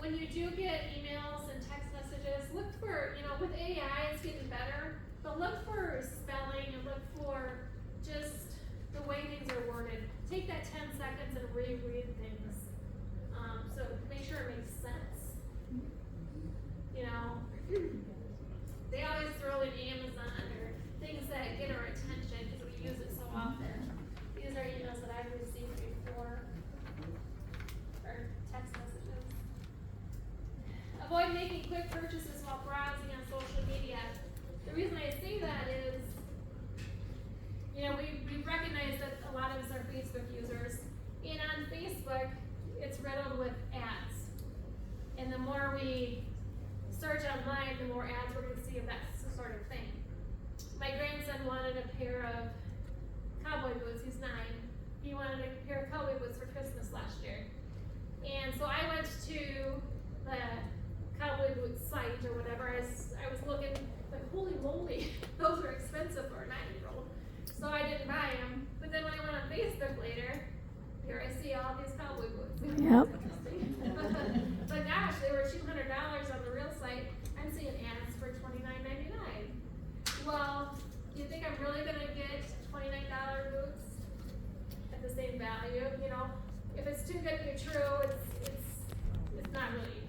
[SPEAKER 1] when you do get emails and text messages, look for, with AI, it's getting better, but look for spelling and look for just the way things are worded. Take that 10 seconds and reread things. So make sure it makes sense. They always throw in Amazon or things that get our attention because we use it so often. These are emails that I've received before, or text messages. Avoid making quick purchases while browsing on social media. The reason I say that is, we recognize that a lot of us are Facebook users, and on Facebook, it's riddled with ads. And the more we search online, the more ads we're going to see of that sort of thing. My grandson wanted a pair of cowboy boots. He's 9. He wanted a pair of cowboy boots for Christmas last year. And so I went to the cowboy boot site or whatever. I was looking, like, holy moly, those are expensive for a 9-year-old. So I didn't buy them. But then when I went on Facebook later, here I see all these cowboy boots.
[SPEAKER 4] Yep.
[SPEAKER 1] But gosh, they were $200 on the real site. I'm seeing ads for $29.99. Well, do you think I'm really gonna get $29 boots at the same value? If it's too good to be true, it's not really.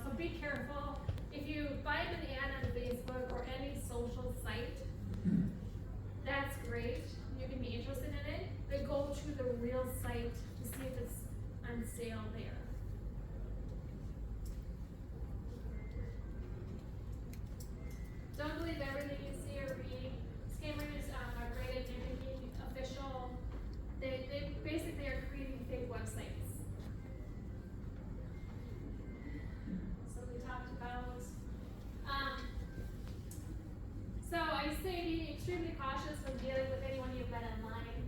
[SPEAKER 1] So be careful. If you find an ad on Facebook or any social site, that's great. You can be interested in it, but go to the real site to see if it's on sale there. Don't believe everything you see or read. Scammers are great at mimicking official. They basically are creating fake websites. So we talked about. So I say be extremely cautious when dealing with anyone you've met online.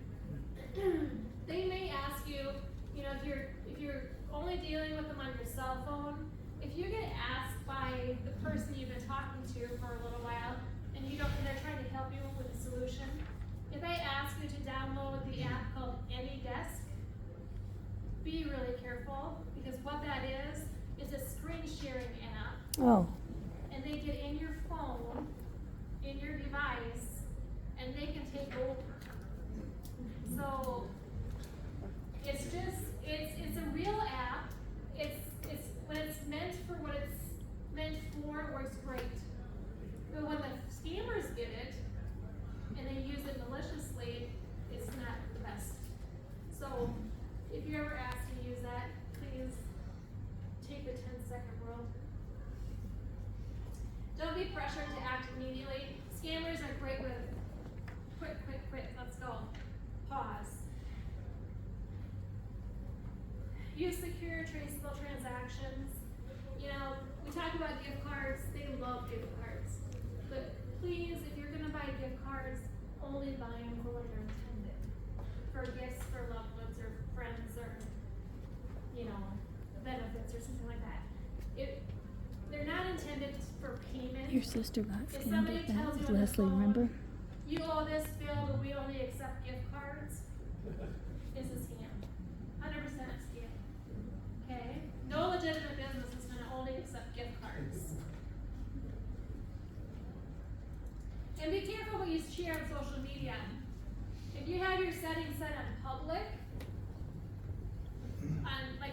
[SPEAKER 1] They may ask you, if you're only dealing with them on your cell phone, if you get asked by the person you've been talking to for a little while, and they're trying to help you with a solution, if they ask you to download the app called AnyDesk, be really careful, because what that is a screen sharing app.
[SPEAKER 4] Oh.
[SPEAKER 1] And they get in your phone, in your device, and they can take over. So it's a real app. It's when it's meant for what it's meant for, it works great. But when the scammers get it and they use it maliciously, it's not the best. So if you're ever asked to use that, please take the 10-second rule. Don't be pressured to act immediately. Scammers are great with quick, let's go. Pause. Use secure, traceable transactions. We talk about gift cards. They love gift cards. But please, if you're going to buy gift cards, only buy them for what they're intended. For gifts for loved ones or friends or, benefits or something like that. They're not intended for payment.
[SPEAKER 4] Your sister got
[SPEAKER 1] If
[SPEAKER 4] scammed
[SPEAKER 1] somebody
[SPEAKER 4] with that
[SPEAKER 1] tells you
[SPEAKER 4] with
[SPEAKER 1] on the
[SPEAKER 4] Leslie,
[SPEAKER 1] phone,
[SPEAKER 4] remember?
[SPEAKER 1] you owe this bill, but we only accept gift cards, it's a scam. 100% a scam. Okay? No legitimate business is going to only accept gift cards. And be careful what you share on social media. If you have your settings set on public,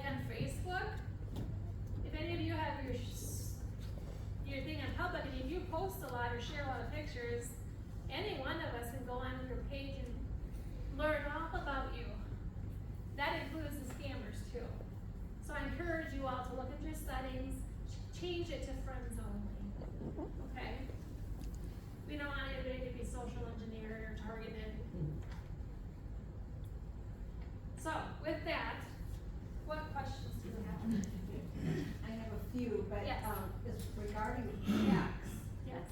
[SPEAKER 1] on Facebook, if any of you have your thing on public and if you post a lot or share a lot of pictures, any one of us can go on your page and learn all about you. That includes the scammers too. So I encourage you all to look at your settings, change it to friends only. Okay? We don't want anybody to be social engineered or targeted. So with that, what questions do you have?
[SPEAKER 3] I have a few, but,
[SPEAKER 1] Yes.
[SPEAKER 3] it's regarding tax.
[SPEAKER 1] Yes.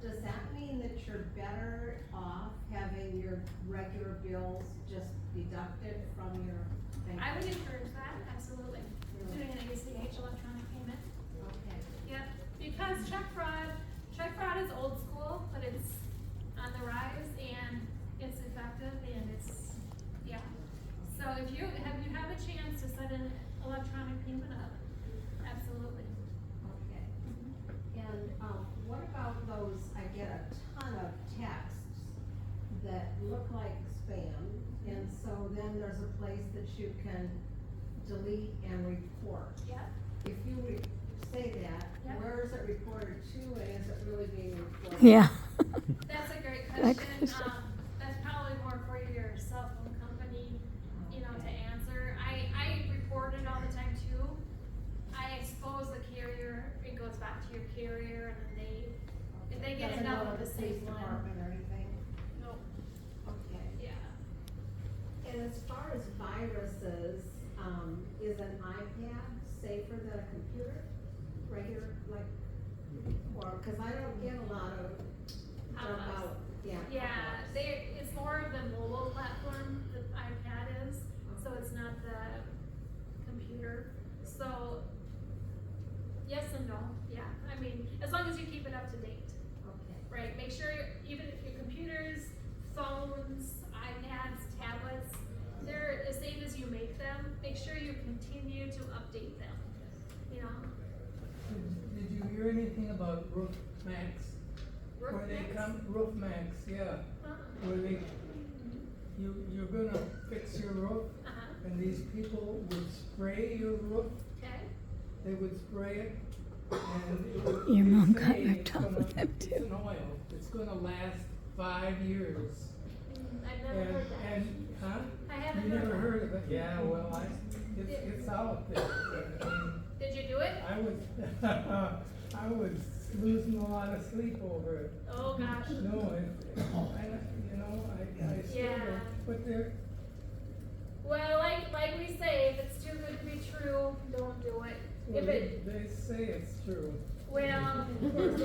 [SPEAKER 3] Does that mean that you're better off having your regular bills just deducted from your bank?
[SPEAKER 1] I would encourage that, absolutely. Doing an ACH, electronic payment.
[SPEAKER 3] Okay.
[SPEAKER 1] Yep, because check fraud is old school, but it's on the rise and it's effective and it's, So if you have a chance to set an electronic payment up, absolutely.
[SPEAKER 3] Okay. And, what about those, I get a ton of texts that look like spam, and so then there's a place that you can delete and report.
[SPEAKER 1] Yep.
[SPEAKER 3] If you say that,
[SPEAKER 1] Yep.
[SPEAKER 3] where is it reported to, and is it really being reported?
[SPEAKER 4] Yeah.
[SPEAKER 1] That's a great
[SPEAKER 4] Good
[SPEAKER 1] question.
[SPEAKER 4] question.
[SPEAKER 1] That's probably more for your cell phone company, to answer. I report it all the time too. I expose the carrier, it goes back to your carrier, and then if they get
[SPEAKER 3] Doesn't
[SPEAKER 1] enough
[SPEAKER 3] go
[SPEAKER 1] of
[SPEAKER 3] to
[SPEAKER 1] the
[SPEAKER 3] the police
[SPEAKER 1] same one.
[SPEAKER 3] department or anything?
[SPEAKER 1] Nope.
[SPEAKER 3] Okay.
[SPEAKER 1] Yeah.
[SPEAKER 3] And as far as viruses, is an iPad safer than a computer? Regular, like, or, cause I don't get a lot of, about, yeah.
[SPEAKER 1] Yeah,
[SPEAKER 3] pop-ups.
[SPEAKER 1] it's more of the mobile platform, the iPad is, so it's not the computer. So, yes and no, yeah. I mean, as long as you keep it up to date,
[SPEAKER 3] Okay.
[SPEAKER 1] right? Make sure even if your computers, phones, iPads, tablets, they're as safe as you make them. Make sure you continue to update them,
[SPEAKER 7] Did you hear anything about Roof Max?
[SPEAKER 1] Roof
[SPEAKER 7] Where they
[SPEAKER 1] Max?
[SPEAKER 7] come, Roof Max, yeah, where you're gonna fix your roof,
[SPEAKER 1] Uh-huh,
[SPEAKER 7] and these people would spray your roof,
[SPEAKER 1] okay.
[SPEAKER 7] they would spray it, and it would.
[SPEAKER 4] Your
[SPEAKER 7] they
[SPEAKER 4] mom
[SPEAKER 7] say
[SPEAKER 4] got ripped
[SPEAKER 7] it's
[SPEAKER 4] off
[SPEAKER 7] gonna-
[SPEAKER 4] with them
[SPEAKER 7] It's
[SPEAKER 4] too.
[SPEAKER 7] an oil, it's gonna last 5 years.
[SPEAKER 1] I've never heard that.
[SPEAKER 7] And, huh?
[SPEAKER 1] I haven't
[SPEAKER 7] You
[SPEAKER 1] heard
[SPEAKER 7] never
[SPEAKER 1] that.
[SPEAKER 7] heard of it? Yeah, well, it's out there. I mean,
[SPEAKER 1] Did you do it?
[SPEAKER 7] I was, I was losing a lot of sleep over it.
[SPEAKER 1] Oh, gosh.
[SPEAKER 7] No, I still
[SPEAKER 1] Yeah.
[SPEAKER 7] don't, but there,
[SPEAKER 1] Well, like we say, if it's too good to be true, don't do it. If it,
[SPEAKER 7] they say it's true.
[SPEAKER 1] well, they'll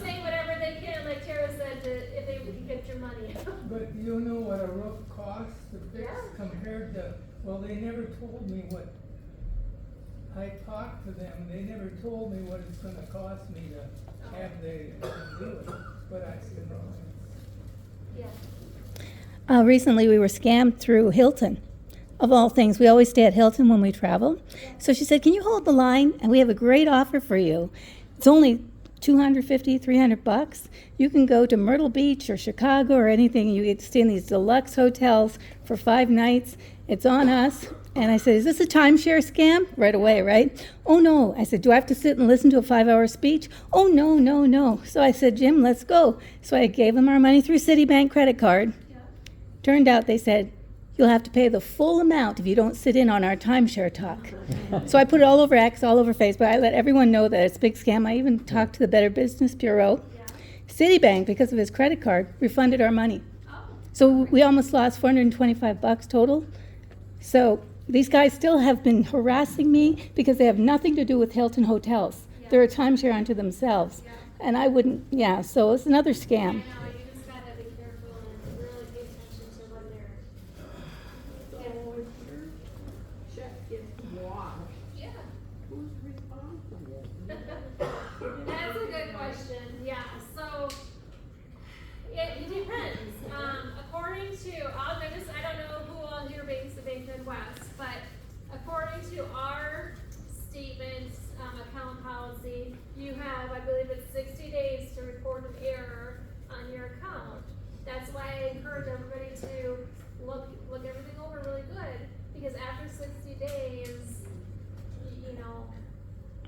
[SPEAKER 1] say whatever they can, like Tara said, if they can get your money.
[SPEAKER 7] But do you know what a roof costs to fix
[SPEAKER 1] Yeah.
[SPEAKER 7] compared to, well, they never told me what, I talked to them, they never told me what it's gonna cost me to have they do it, but I,
[SPEAKER 1] Yeah.
[SPEAKER 4] Recently, we were scammed through Hilton. Of all things, we always stay at Hilton when we travel. So she said, "Can you hold the line? And we have a great offer for you. It's only $250, $300. You can go to Myrtle Beach or Chicago or anything. You get to stay in these deluxe hotels for 5 nights. It's on us." And I said, "Is this a timeshare scam?" Right away, right? "Oh, no." I said, "Do I have to sit and listen to a 5-hour speech?" "Oh, no, no, no." So I said, "Jim, let's go." So I gave them our money through Citibank credit card. Turned out they said, "You'll have to pay the full amount if you don't sit in on our timeshare talk." So I put it all over X, all over Facebook. I let everyone know that it's a big scam. I even talked to the Better Business Bureau. Citibank, because of his credit card, refunded our money. So we almost lost $425 total. So these guys still have been harassing me because they have nothing to do with Hilton Hotels. They're a timeshare unto themselves. And I wouldn't, so it's another
[SPEAKER 1] I
[SPEAKER 4] scam.
[SPEAKER 1] know, you just gotta be careful and really pay attention to when they're.
[SPEAKER 6] Check gets washed.
[SPEAKER 1] Yeah.
[SPEAKER 6] Who's responsible?
[SPEAKER 1] That's a good question, yeah, so, it depends, according to, I don't know who all here banks the Bank Midwest, but according to our statements, account policy, you have, I believe it's 60 days to report an error on your account. That's why I encourage everybody to look everything over really good, because after 60 days, you know.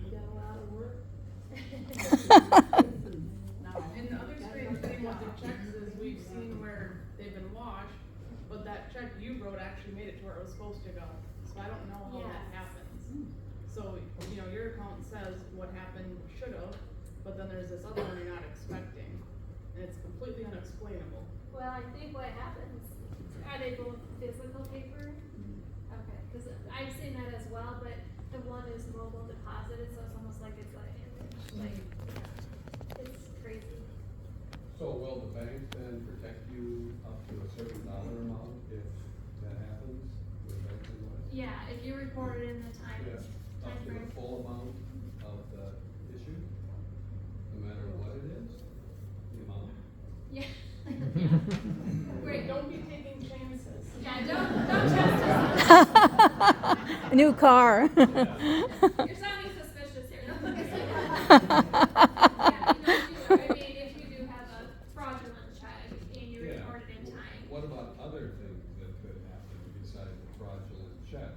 [SPEAKER 6] You got a lot of work. Now, and the other strange thing with the checks is we've seen where they've been washed, but that check you wrote actually made it to where it was supposed to go. So I don't know how that
[SPEAKER 1] Yes.
[SPEAKER 6] happens. So, your account says what happened should've, but then there's this other one you're not expecting. And it's completely unexplainable.
[SPEAKER 1] Well, I think what happens, are they both physical paper? Okay, cause I've seen that as well, but the one is mobile deposited, so it's almost like it's like, it's crazy.
[SPEAKER 2] So will the bank then protect you up to a certain dollar amount if that happens? Will the bank do that?
[SPEAKER 1] Yeah, if you report it in the time
[SPEAKER 2] Yeah, up to the
[SPEAKER 1] frame.
[SPEAKER 2] full amount of the issue, no matter what it is, the amount?
[SPEAKER 1] Yeah.
[SPEAKER 6] Wait, don't be taking chances.
[SPEAKER 1] Yeah, don't trust us.
[SPEAKER 4] A new car.
[SPEAKER 1] You're sounding suspicious here. No, yeah, I mean, if you do have a fraudulent check and you
[SPEAKER 2] Yeah.
[SPEAKER 1] report it in time.
[SPEAKER 2] What about other things that could happen besides a fraudulent check?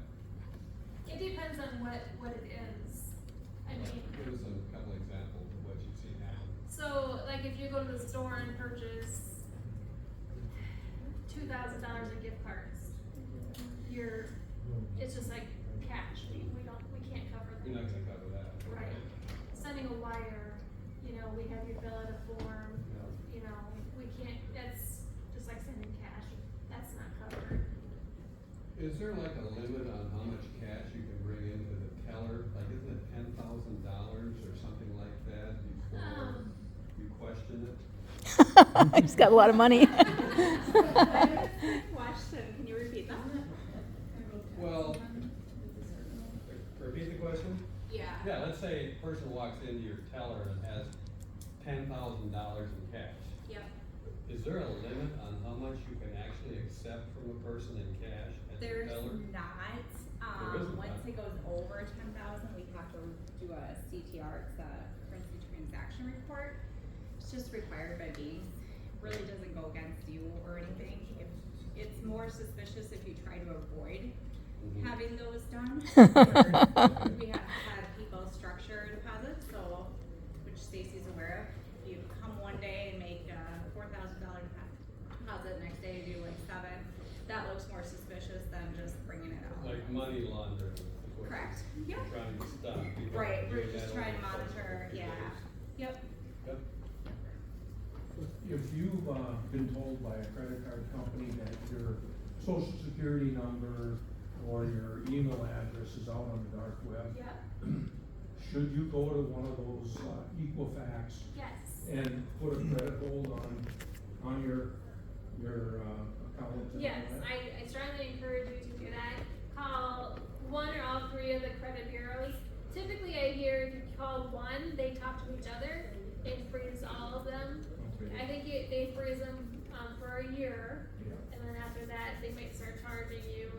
[SPEAKER 1] It depends on what it is. I mean,
[SPEAKER 2] Give us a couple examples of what you've seen happen.
[SPEAKER 1] so like if you go to the store and purchase $2,000 in gift cards, it's just like cash. We can't cover that.
[SPEAKER 2] You're not gonna cover that.
[SPEAKER 1] Right. Sending a wire, we have you fill out a form, we can't, that's just like sending cash, that's not covered.
[SPEAKER 2] Is there like a limit on how much cash you can bring into the teller? Like, isn't it $10,000 or something like that before you question it?
[SPEAKER 4] He's got a lot of money.
[SPEAKER 11] Question, can you repeat that?
[SPEAKER 2] Well, repeat the question?
[SPEAKER 11] Yeah.
[SPEAKER 2] Yeah, let's say a person walks into your teller and has $10,000 in cash.
[SPEAKER 11] Yep.
[SPEAKER 2] Is there a limit on how much you can actually accept from a person in cash at the
[SPEAKER 11] There's
[SPEAKER 2] teller?
[SPEAKER 11] not,
[SPEAKER 2] There isn't
[SPEAKER 11] once
[SPEAKER 2] that.
[SPEAKER 11] it goes over 10,000, we have to do a CTR, it's a currency transaction report. It's just required by banks, really doesn't go against you or anything. If, it's more suspicious if you try to avoid having those done. We have had people structure deposits, so, which Stacy's aware of. If you come one day and make a $4,000 deposit, next day you do like 7, that looks more suspicious than just bringing it out.
[SPEAKER 2] Like money laundering? is what
[SPEAKER 11] Correct.
[SPEAKER 2] you're
[SPEAKER 11] Yep.
[SPEAKER 2] Trying to stop people.
[SPEAKER 11] Right,
[SPEAKER 2] from
[SPEAKER 11] we're
[SPEAKER 2] doing
[SPEAKER 11] just
[SPEAKER 2] that
[SPEAKER 11] trying to
[SPEAKER 2] over
[SPEAKER 11] monitor,
[SPEAKER 2] social
[SPEAKER 11] yeah.
[SPEAKER 2] security.
[SPEAKER 11] Yep.
[SPEAKER 2] Yep.
[SPEAKER 12] If you've been told by a credit card company that your social security number or your email address is out on the dark web,
[SPEAKER 1] Yeah,
[SPEAKER 12] should you go to one of those Equifax
[SPEAKER 1] yes.
[SPEAKER 12] and put a credit hold on your account? and all
[SPEAKER 1] Yes,
[SPEAKER 12] that?
[SPEAKER 1] I strongly encourage you to do that. Call one or all 3 of the credit bureaus. Typically I hear if you call one, they talk to each other and freeze all of them.
[SPEAKER 12] Okay.
[SPEAKER 1] I think they freeze them for a year,
[SPEAKER 12] Yeah.
[SPEAKER 1] and then after that, they might start charging you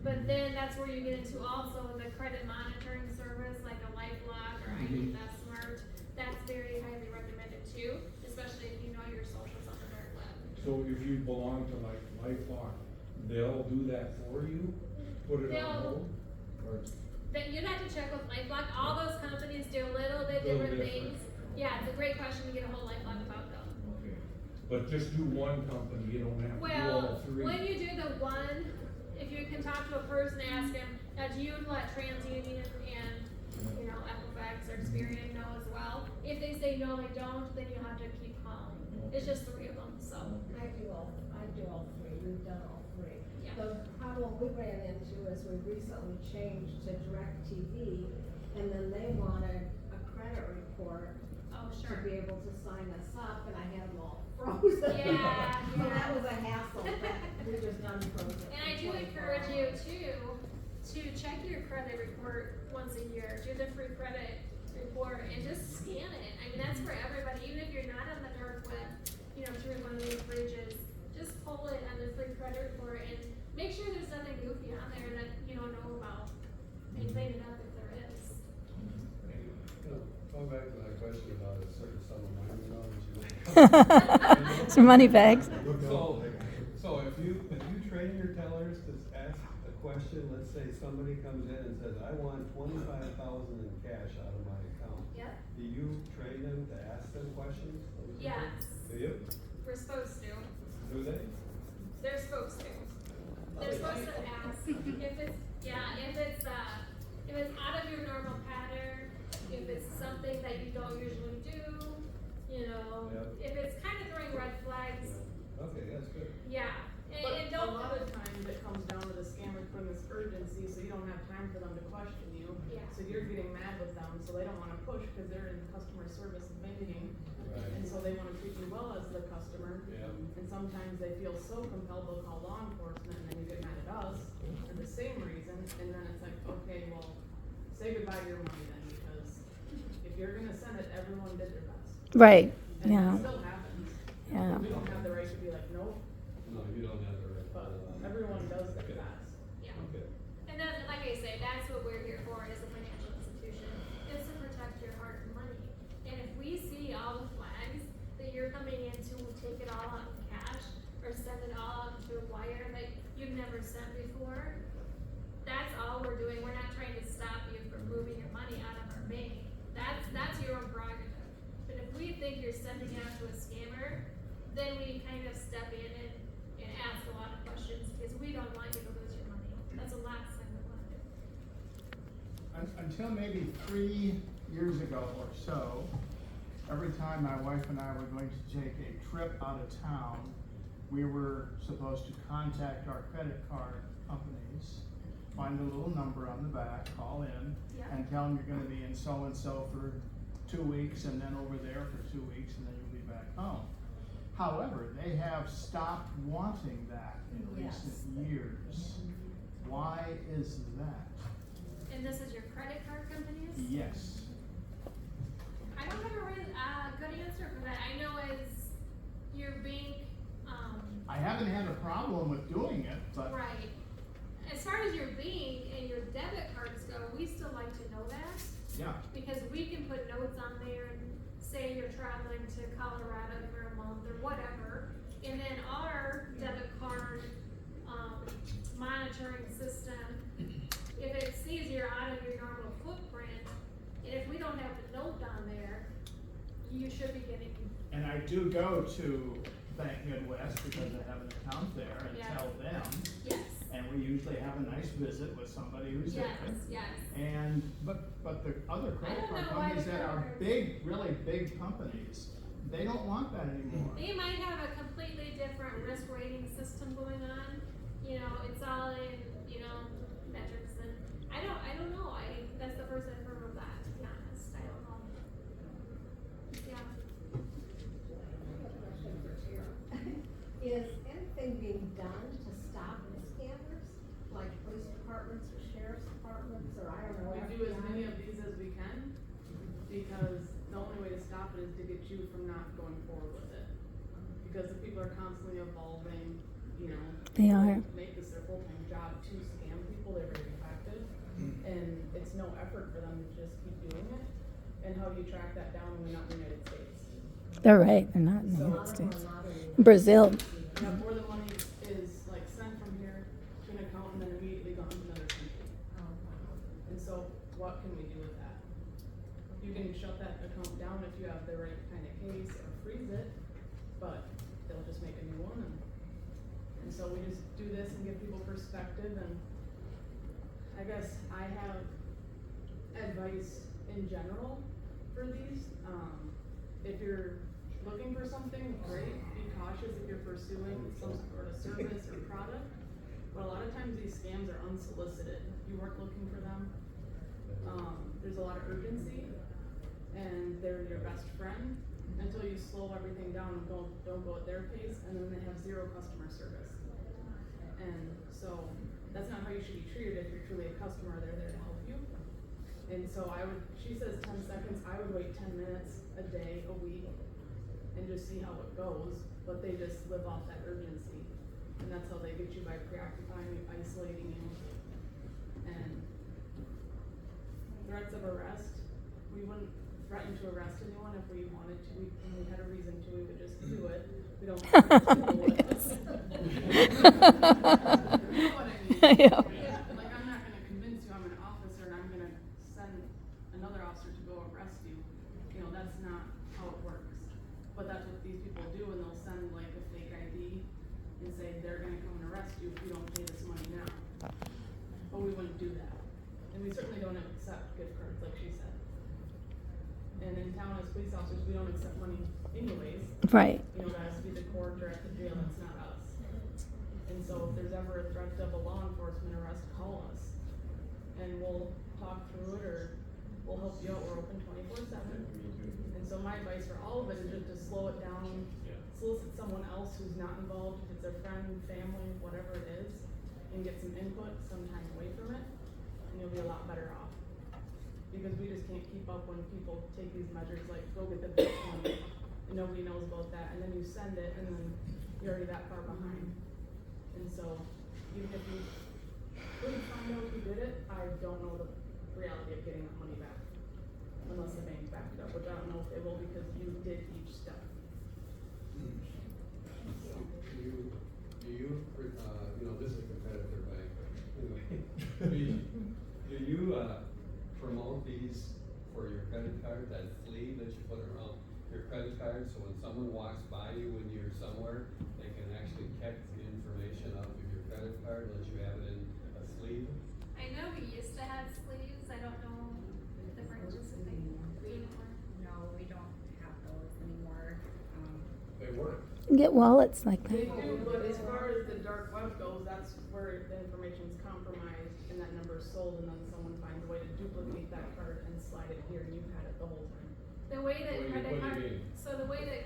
[SPEAKER 1] but then that's where you get into also the credit monitoring service, like a LifeLock or ID Smart. That's very highly recommended too, especially if you know your socials on the dark web.
[SPEAKER 12] So if you belong to like LifeLock, they'll do that for you? Put it on hold? Or?
[SPEAKER 1] Then you'd have to check with LifeLock. All those companies do a little bit
[SPEAKER 12] Little
[SPEAKER 1] different
[SPEAKER 12] different.
[SPEAKER 1] things. Yeah, it's a great question to get a whole LifeLock about though.
[SPEAKER 12] Okay. But just do one company, you don't have to do all
[SPEAKER 1] Well,
[SPEAKER 12] 3?
[SPEAKER 1] when you do the one, if you can talk to a person, ask them, now do you let TransUnion and, Equifax or Experian know as well? If they say no, they don't, then you have to keep calling. It's just 3 of them, so.
[SPEAKER 3] I do all 3, we've done all 3.
[SPEAKER 1] Yeah.
[SPEAKER 3] The problem we ran into is we recently changed to DirecTV, and then they wanted a credit report
[SPEAKER 1] Oh,
[SPEAKER 3] to
[SPEAKER 1] sure.
[SPEAKER 3] be able to sign us up, and I had them all frozen.
[SPEAKER 1] Yeah,
[SPEAKER 3] So that
[SPEAKER 1] yeah.
[SPEAKER 3] was a hassle, but we just unfroze it.
[SPEAKER 1] And I
[SPEAKER 3] in
[SPEAKER 1] do
[SPEAKER 3] 24
[SPEAKER 1] encourage you
[SPEAKER 3] hours.
[SPEAKER 1] to check your credit report once a year. Do the free credit report and just scan it. I mean, that's for everybody, even if you're not on the dark web, through one of these bridges, just pull it on the free credit report and make sure there's nothing goofy on there that you don't know about. And clean it up if there is.
[SPEAKER 2] Going back to my question about a certain sum of money,
[SPEAKER 4] Some money bags.
[SPEAKER 2] So if you train your tellers to ask a question, let's say somebody comes in and says, I want $25,000 in cash out of my account.
[SPEAKER 1] Yep.
[SPEAKER 2] Do you train them to ask them questions?
[SPEAKER 1] Yes.
[SPEAKER 2] Do you?
[SPEAKER 1] We're supposed to.
[SPEAKER 2] Do they?
[SPEAKER 1] They're supposed to. They're supposed to ask if it's out of your normal pattern, if it's something that you don't usually do, if it's kind of throwing red flags,
[SPEAKER 2] Okay, that's good.
[SPEAKER 1] yeah.
[SPEAKER 6] But
[SPEAKER 1] And
[SPEAKER 6] a
[SPEAKER 1] don't,
[SPEAKER 6] lot of times it comes down to the scammer putting this urgency, so you don't have time for them to question you.
[SPEAKER 1] Yeah.
[SPEAKER 6] So you're getting mad with them, so they don't wanna push, cause they're in customer service banking.
[SPEAKER 2] Right.
[SPEAKER 6] And so they wanna treat you well as the customer.
[SPEAKER 2] Yeah.
[SPEAKER 6] And sometimes they feel so compelled they'll call law enforcement, and then you get mad at us for the same reason, and then it's like, okay, well, say goodbye to your money then, because if you're gonna send it, everyone did their best.
[SPEAKER 4] Right,
[SPEAKER 6] And
[SPEAKER 4] yeah,
[SPEAKER 6] it still happens.
[SPEAKER 4] yeah.
[SPEAKER 6] We don't have the right to be like, nope,
[SPEAKER 2] No, you don't have the right.
[SPEAKER 6] but everyone does their best.
[SPEAKER 1] yeah.
[SPEAKER 2] Okay.
[SPEAKER 1] And then, like before, that's all we're doing. We're not trying to stop you from moving your money out of our bank. That's your own prerogative. But if we think you're sending it out to a scammer, then we kind of step in and ask a lot of questions because we don't want you to lose your money. That's the last thing we want to do.
[SPEAKER 13] Until maybe 3 years ago or so, every time my wife and I were going to take a trip out of town, we were supposed to contact our credit card companies, find a little number on the back, call in,
[SPEAKER 1] Yeah.
[SPEAKER 13] and tell them you're gonna be in so-and-so for 2 weeks, and then over there for 2 weeks, and then you'll be back home. However, they have stopped wanting that in
[SPEAKER 3] Yes.
[SPEAKER 13] recent years. Why is that?
[SPEAKER 1] And this is your credit card companies?
[SPEAKER 13] Yes.
[SPEAKER 1] I don't have a really good answer for that. I know as your bank,
[SPEAKER 13] I haven't had a problem with doing it, but.
[SPEAKER 1] right. As far as your bank and your debit cards go, we still like to know that.
[SPEAKER 13] Yeah.
[SPEAKER 1] Because we can put notes on there and say you're traveling to Colorado for a month or whatever. And then our debit card, monitoring system, if it sees you're out of your normal footprint, and if we don't have the note on there, you should be getting.
[SPEAKER 13] And I do go to Bank Midwest because I have an account there and
[SPEAKER 1] Yeah.
[SPEAKER 13] tell them.
[SPEAKER 1] Yes.
[SPEAKER 13] And we usually have a nice visit with somebody who's there.
[SPEAKER 1] Yes.
[SPEAKER 13] And, but the other credit
[SPEAKER 1] don't
[SPEAKER 13] card
[SPEAKER 1] know why
[SPEAKER 13] companies
[SPEAKER 1] the
[SPEAKER 13] that are
[SPEAKER 1] credit cards-
[SPEAKER 13] big, really big companies, they don't want that anymore.
[SPEAKER 1] They might have a completely different risk rating system going on. You know, it's all in, metrics and I don't know. That's the first I've heard of that, to be honest. I don't know. Yeah.
[SPEAKER 3] Is anything being done to stop the scammers, like police departments or sheriff's departments, or I don't know.
[SPEAKER 6] We do as many
[SPEAKER 3] FBI?
[SPEAKER 6] of these as we can, because the only way to stop it is to get you from not going forward with it. Because the people are constantly evolving,
[SPEAKER 4] They are.
[SPEAKER 6] make this their full-time job to scam people, they're very effective. And it's no effort for them to just keep doing it. And how do you track that down when we're not in the United States?
[SPEAKER 4] They're right. They're not in the
[SPEAKER 6] So-
[SPEAKER 4] United States. Brazil.
[SPEAKER 6] Yeah, or the money is like sent from here to an account and then immediately gone to another country. And so what can we do with that? You can shut that account down if you have the right kind of case or freeze it, but they'll just make a new one and so we just do this and give people perspective and I guess I have advice in general for these. If you're looking for something, great, be cautious if you're pursuing some sort of service or product. But a lot of times these scams are unsolicited. You weren't looking for them. There's a lot of urgency and they're your best friend until you slow everything down and don't go at their pace and then they have zero customer service. And so that's not how you should be treated if you're truly a customer, they're there to help you. And so she says 10 seconds, I would wait 10 minutes a day, a week, and just see how it goes, but they just live off that urgency. And that's how they get you by preoccupying you, isolating you. And threats of arrest, we wouldn't threaten to arrest anyone if we wanted to, and we had a reason to, we would just do it. We don't. You know what I mean?
[SPEAKER 4] Yeah.
[SPEAKER 6] Like, I'm not gonna convince you I'm an officer and I'm gonna send another officer to go arrest you. That's not how it works. But that's what these people do, and they'll send like a fake ID and say they're gonna come and arrest you if you don't pay this money now. But we wouldn't do that. And we certainly don't accept gift cards, like she said. And in town as police officers, we don't accept money anyways.
[SPEAKER 4] Right.
[SPEAKER 6] That has to be the court or at the jail, that's not us. And so if there's ever a threat of a law enforcement arrest, call us. And we'll talk through it or we'll help you out, we're open 24/7. And so my advice for all of it is just to slow it down, solicit someone else who's not involved, if it's a friend, family, whatever it is, and get some input, some time away from it, and you'll be a lot better off. Because we just can't keep up when people take these measures like go get the Bitcoin and nobody knows about that, and then you send it and then you're already that far behind. And so even if you couldn't find out who did it, I don't know the reality of getting that money back. Unless the bank backed it up, which I don't know if they will because you did each step.
[SPEAKER 2] Do you, this is competitive, but card, that sleeve that you put around your credit card, so when someone walks by you when you're somewhere, they can actually catch the information off of your credit card unless you have it in a sleeve?
[SPEAKER 1] I know we used to have sleeves, I don't know if the branches if they do anymore.
[SPEAKER 11] No, we don't have those anymore.
[SPEAKER 2] They work.
[SPEAKER 4] Get wallets like
[SPEAKER 6] They
[SPEAKER 4] that.
[SPEAKER 6] do, but as far as the dark web goes, that's where the information's compromised and that number is sold, and then someone finds a way to duplicate that card and slide it here, and you've had it the whole time.
[SPEAKER 1] The way that
[SPEAKER 2] What do you
[SPEAKER 1] credit card,
[SPEAKER 2] mean?
[SPEAKER 1] so the way that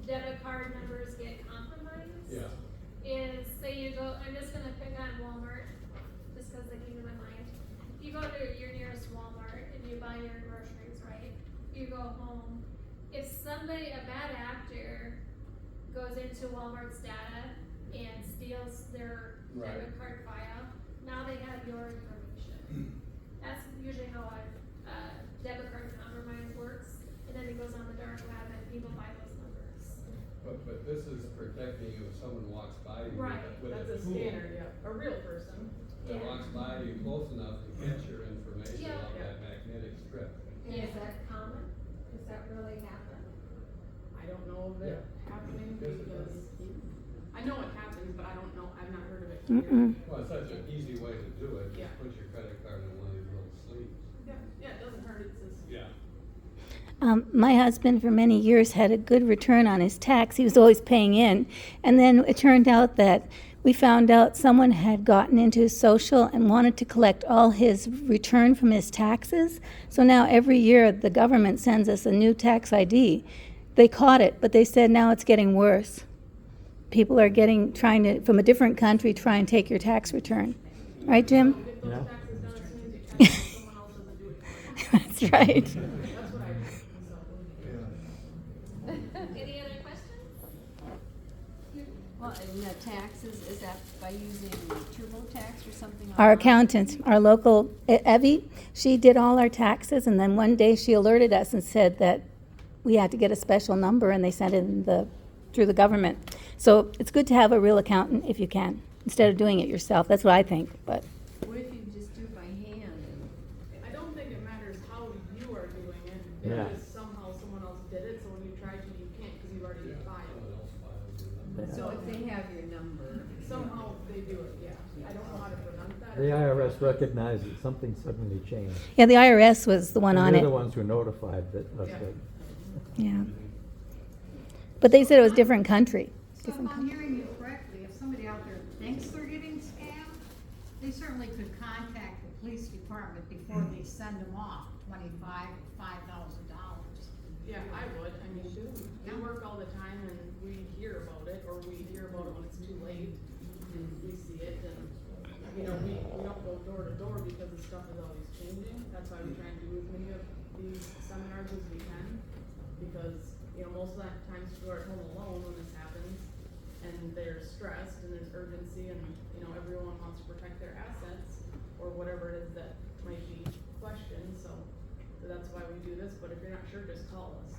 [SPEAKER 1] debit card numbers get compromised
[SPEAKER 2] Yeah.
[SPEAKER 1] is, say you go, I'm just gonna pick on Walmart, just cause they came to my mind. You go to your nearest Walmart and you buy your groceries, right? You go home. If somebody, a bad actor, goes into Walmart's data and steals their
[SPEAKER 2] Right.
[SPEAKER 1] debit card file, now they have your information. That's usually how a debit card compromise works, and then it goes on the dark web and people buy those numbers.
[SPEAKER 2] But this is protecting you if someone walks by you
[SPEAKER 1] Right.
[SPEAKER 2] with
[SPEAKER 6] That's
[SPEAKER 2] a
[SPEAKER 6] a
[SPEAKER 2] tool
[SPEAKER 6] scanner, yeah, a real person.
[SPEAKER 2] that
[SPEAKER 1] Yeah.
[SPEAKER 2] walks by you close enough to catch your information
[SPEAKER 1] Yeah.
[SPEAKER 2] off that magnetic strip.
[SPEAKER 3] And is that common? Does that really happen?
[SPEAKER 6] I don't know of it happening
[SPEAKER 2] Yes, it
[SPEAKER 6] because, I know it happens, but I don't know, I've not heard of it
[SPEAKER 4] Mm-mm.
[SPEAKER 6] here.
[SPEAKER 2] Well, it's such an easy way to do it,
[SPEAKER 6] Yeah.
[SPEAKER 2] just put your credit card in one of these little sleeves.
[SPEAKER 6] Yeah, it doesn't hurt, it's just.
[SPEAKER 2] Yeah.
[SPEAKER 4] My husband for many years had a good return on his tax. He was always paying in. And then it turned out that we found out someone had gotten into his social and wanted to collect all his return from his taxes. So now every year the government sends us a new tax ID. They caught it, but they said now it's getting worse. People are trying to, from a different country, try and take your tax return. Right, Jim?
[SPEAKER 6] Get those
[SPEAKER 5] Yeah.
[SPEAKER 6] taxes done as soon as you can, so someone else doesn't do it for you.
[SPEAKER 4] That's right.
[SPEAKER 6] That's what I do, so.
[SPEAKER 1] Any other questions?
[SPEAKER 3] Well, and the taxes, is that by using TurboTax or something?
[SPEAKER 4] Our
[SPEAKER 3] online?
[SPEAKER 4] accountant, our local, Evie, she did all our taxes, and then one day she alerted us and said that we had to get a special number, and they sent it through the government. So it's good to have a real accountant if you can, instead of doing it yourself. That's what I think, but.
[SPEAKER 3] What if you just do it by hand?
[SPEAKER 6] I don't think it matters how you are doing it,
[SPEAKER 5] Yeah.
[SPEAKER 6] it's just somehow someone else did it, so when you try to, you can't, cause you've already filed.
[SPEAKER 2] Someone else files your number.
[SPEAKER 3] So if they have your number.
[SPEAKER 6] Somehow they do it, yeah, I don't know how to prevent that.
[SPEAKER 5] The IRS recognized that something suddenly changed.
[SPEAKER 4] Yeah, the IRS was the one
[SPEAKER 5] And
[SPEAKER 4] on
[SPEAKER 5] they're
[SPEAKER 4] it.
[SPEAKER 5] the ones who notified us
[SPEAKER 6] Yeah.
[SPEAKER 5] that.
[SPEAKER 4] Yeah. But they said it was different country.
[SPEAKER 14] So if I'm hearing you correctly, if somebody out there thinks they're getting scammed, they certainly could contact the police department before they send them off $25,000 or $5,000.
[SPEAKER 6] Yeah, I would, I mean, we work all the time and we hear about it, or we hear about it when it's too late, and we see it, and, you know, we don't go door to door because the stuff is always changing, that's why we try and do as many of these seminars as we can, because, you know, most of the times people are at home alone when this happens, and they're stressed, and there's urgency, and, you know, everyone wants to protect their assets, or whatever it is that might be questioned, so that's why we do this, but if you're not sure, just call us.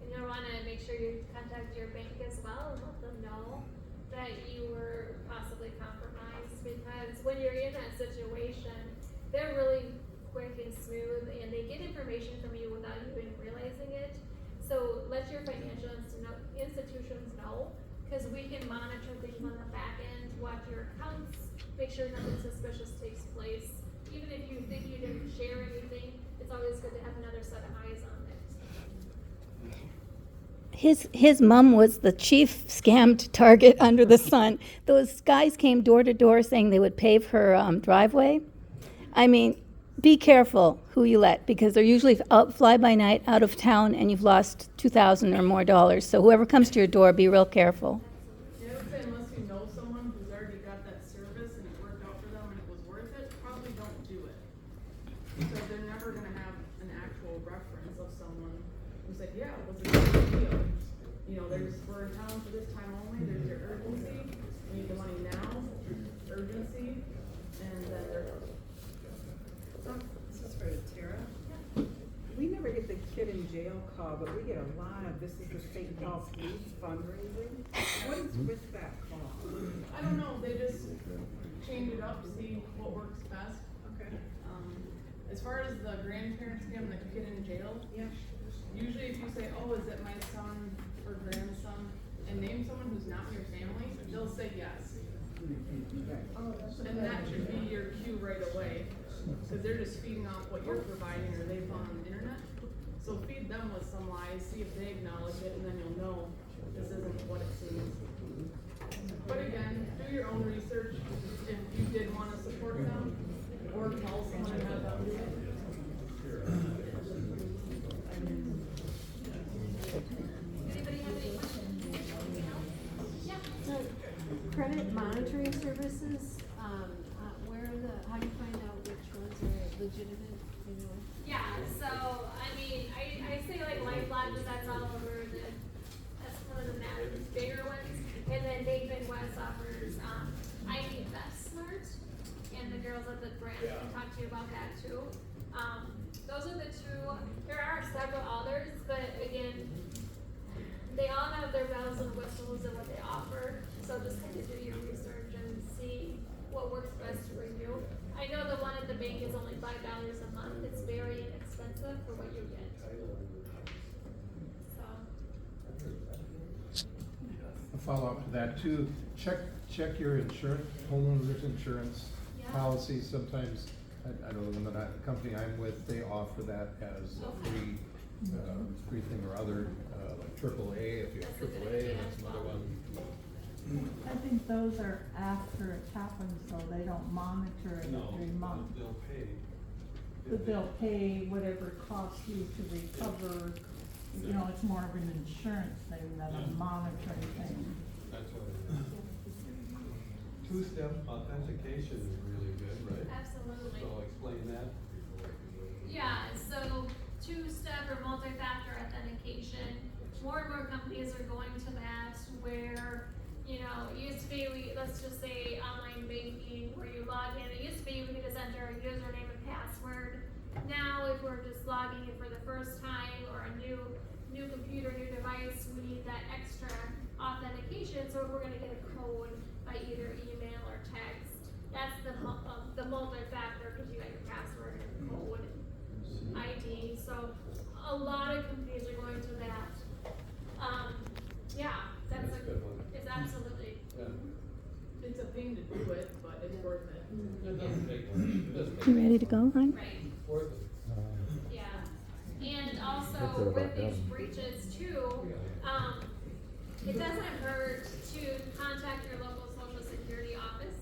[SPEAKER 1] And you'll wanna make sure you contact your bank as well and let them know that you were possibly compromised, because when you're in that situation, they're really quick and smooth, and they get information from you without you even realizing it. So let your financial institutions know, cause we can monitor things on the back end, watch your accounts, make sure nothing suspicious takes place. Even if you think you didn't share anything, it's always good to have another set of eyes on it.
[SPEAKER 4] His mom was the chief scammed target under the sun. Those guys came door to door saying they would pave her driveway. I mean, be careful who you let, because they're usually out fly by night, out of town, and you've lost $2,000 or more dollars. So whoever comes to your door, be real careful.
[SPEAKER 6] Yeah, I would say unless you know someone who's already got that service and it worked out for them and it was worth it, probably don't do it. Because they're never gonna have an actual reference of someone who said, yeah, it was a good deal. You know, we're in town for this time only, there's your urgency, we need the money now, urgency, and then they're.
[SPEAKER 15] This is for Tara. We never get the kid in jail call, but we get a lot of, this is the St. Paul Police fundraising. What is with that call?
[SPEAKER 6] I don't know, they just change it up, see what works best.
[SPEAKER 15] Okay.
[SPEAKER 6] As far as the grandparents scam, the kid in jail,
[SPEAKER 15] Yeah.
[SPEAKER 6] usually if you say, oh, is it my son or grandson, and name someone who's not in your family, they'll say yes. And that should be your cue right away, because they're just feeding off what you're providing or they found on the internet. So feed them with some lies, see if they acknowledge it, and then you'll know this isn't what it seems. But again, do your own research if you did want to support them, or call someone and have them do it.
[SPEAKER 1] Anybody have any questions? Yeah.
[SPEAKER 3] Credit monitoring services, how do you find out which ones are legitimate, you know?
[SPEAKER 1] Yeah, so, I mean, I say like LifeLock, because that's all over that's one of the bigger ones. And then David West offers, ID Theft Smart, and the girls at the brand can talk to you about that too. Those are the two, there are several others, but again, they all have their bells and whistles and what they offer. So just kind of do your research and see what works best for you. I know the one at the bank is only $5 a month. It's very inexpensive for what you get. So.
[SPEAKER 16] A follow-up to that too, check your insurance, homeowner's insurance policy. Sometimes, I know the company I'm with, they offer that as a free thing or other, like AAA, if you have AAA, and that's another one.
[SPEAKER 17] I think those are after it happens, so they don't monitor it every month.
[SPEAKER 2] They'll pay.
[SPEAKER 17] But they'll pay whatever it costs you to recover, you know, it's more of an insurance thing than a monitoring thing.
[SPEAKER 2] That's what it is. Two-step authentication is really good, right?
[SPEAKER 1] Absolutely.
[SPEAKER 2] So explain that.
[SPEAKER 1] Yeah, so two-step or multi-factor authentication, more and more companies are going to that where, you know, it used to be, let's just say online banking where you log in, it used to be we could just enter a username and password. Now if we're just logging in for the first time or a new computer, new device, we need that extra authentication, so we're gonna get a code by either email or text. That's the multi-factor, because you got your password and code, ID, so a lot of companies are going to that. Yeah, that's a
[SPEAKER 2] good one.
[SPEAKER 1] It's absolutely.
[SPEAKER 2] Yeah.
[SPEAKER 6] It's a pain to do it, but it's worth it.
[SPEAKER 2] It doesn't take much. It doesn't take
[SPEAKER 4] You ready to go, hon?
[SPEAKER 1] Right.
[SPEAKER 2] It's worth it.
[SPEAKER 1] Yeah, and also with these breaches too, it doesn't hurt to contact your local social security office.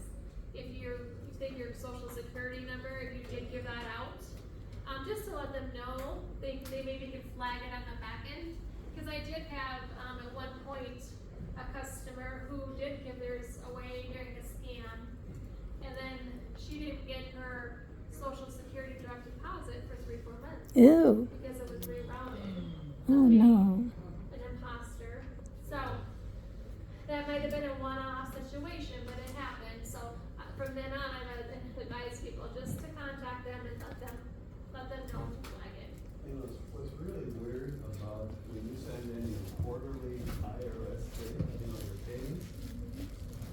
[SPEAKER 1] If you think your social security number, if you did give that out, just to let them know, they maybe can flag it on the back end. Cause I did have, at one point, a customer who did give theirs away during a scam, and then she didn't get her social security direct deposit for 3-4 months.
[SPEAKER 4] Ew.
[SPEAKER 1] Because it was rerouted.
[SPEAKER 4] Oh no.
[SPEAKER 1] An imposter. So that might have been a one-off situation, but it happened. So from then on, I advise people just to contact them and let them know to flag it.
[SPEAKER 2] You know, what's really weird about when you send in your quarterly IRS statement, you know, your payments,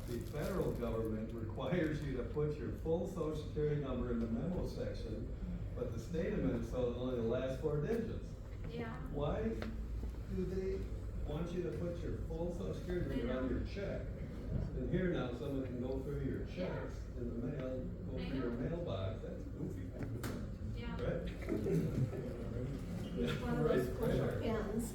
[SPEAKER 2] the federal government requires you to put your full social security number in the memo section, but the state of Minnesota only the last 4 digits.
[SPEAKER 1] Yeah.
[SPEAKER 2] Why do they want you to put your full social security number on your check? And here now, someone can go through your checks in the mail, go through your mailbox, that's goofy.
[SPEAKER 1] Yeah.
[SPEAKER 2] Right?
[SPEAKER 3] One of those special pins.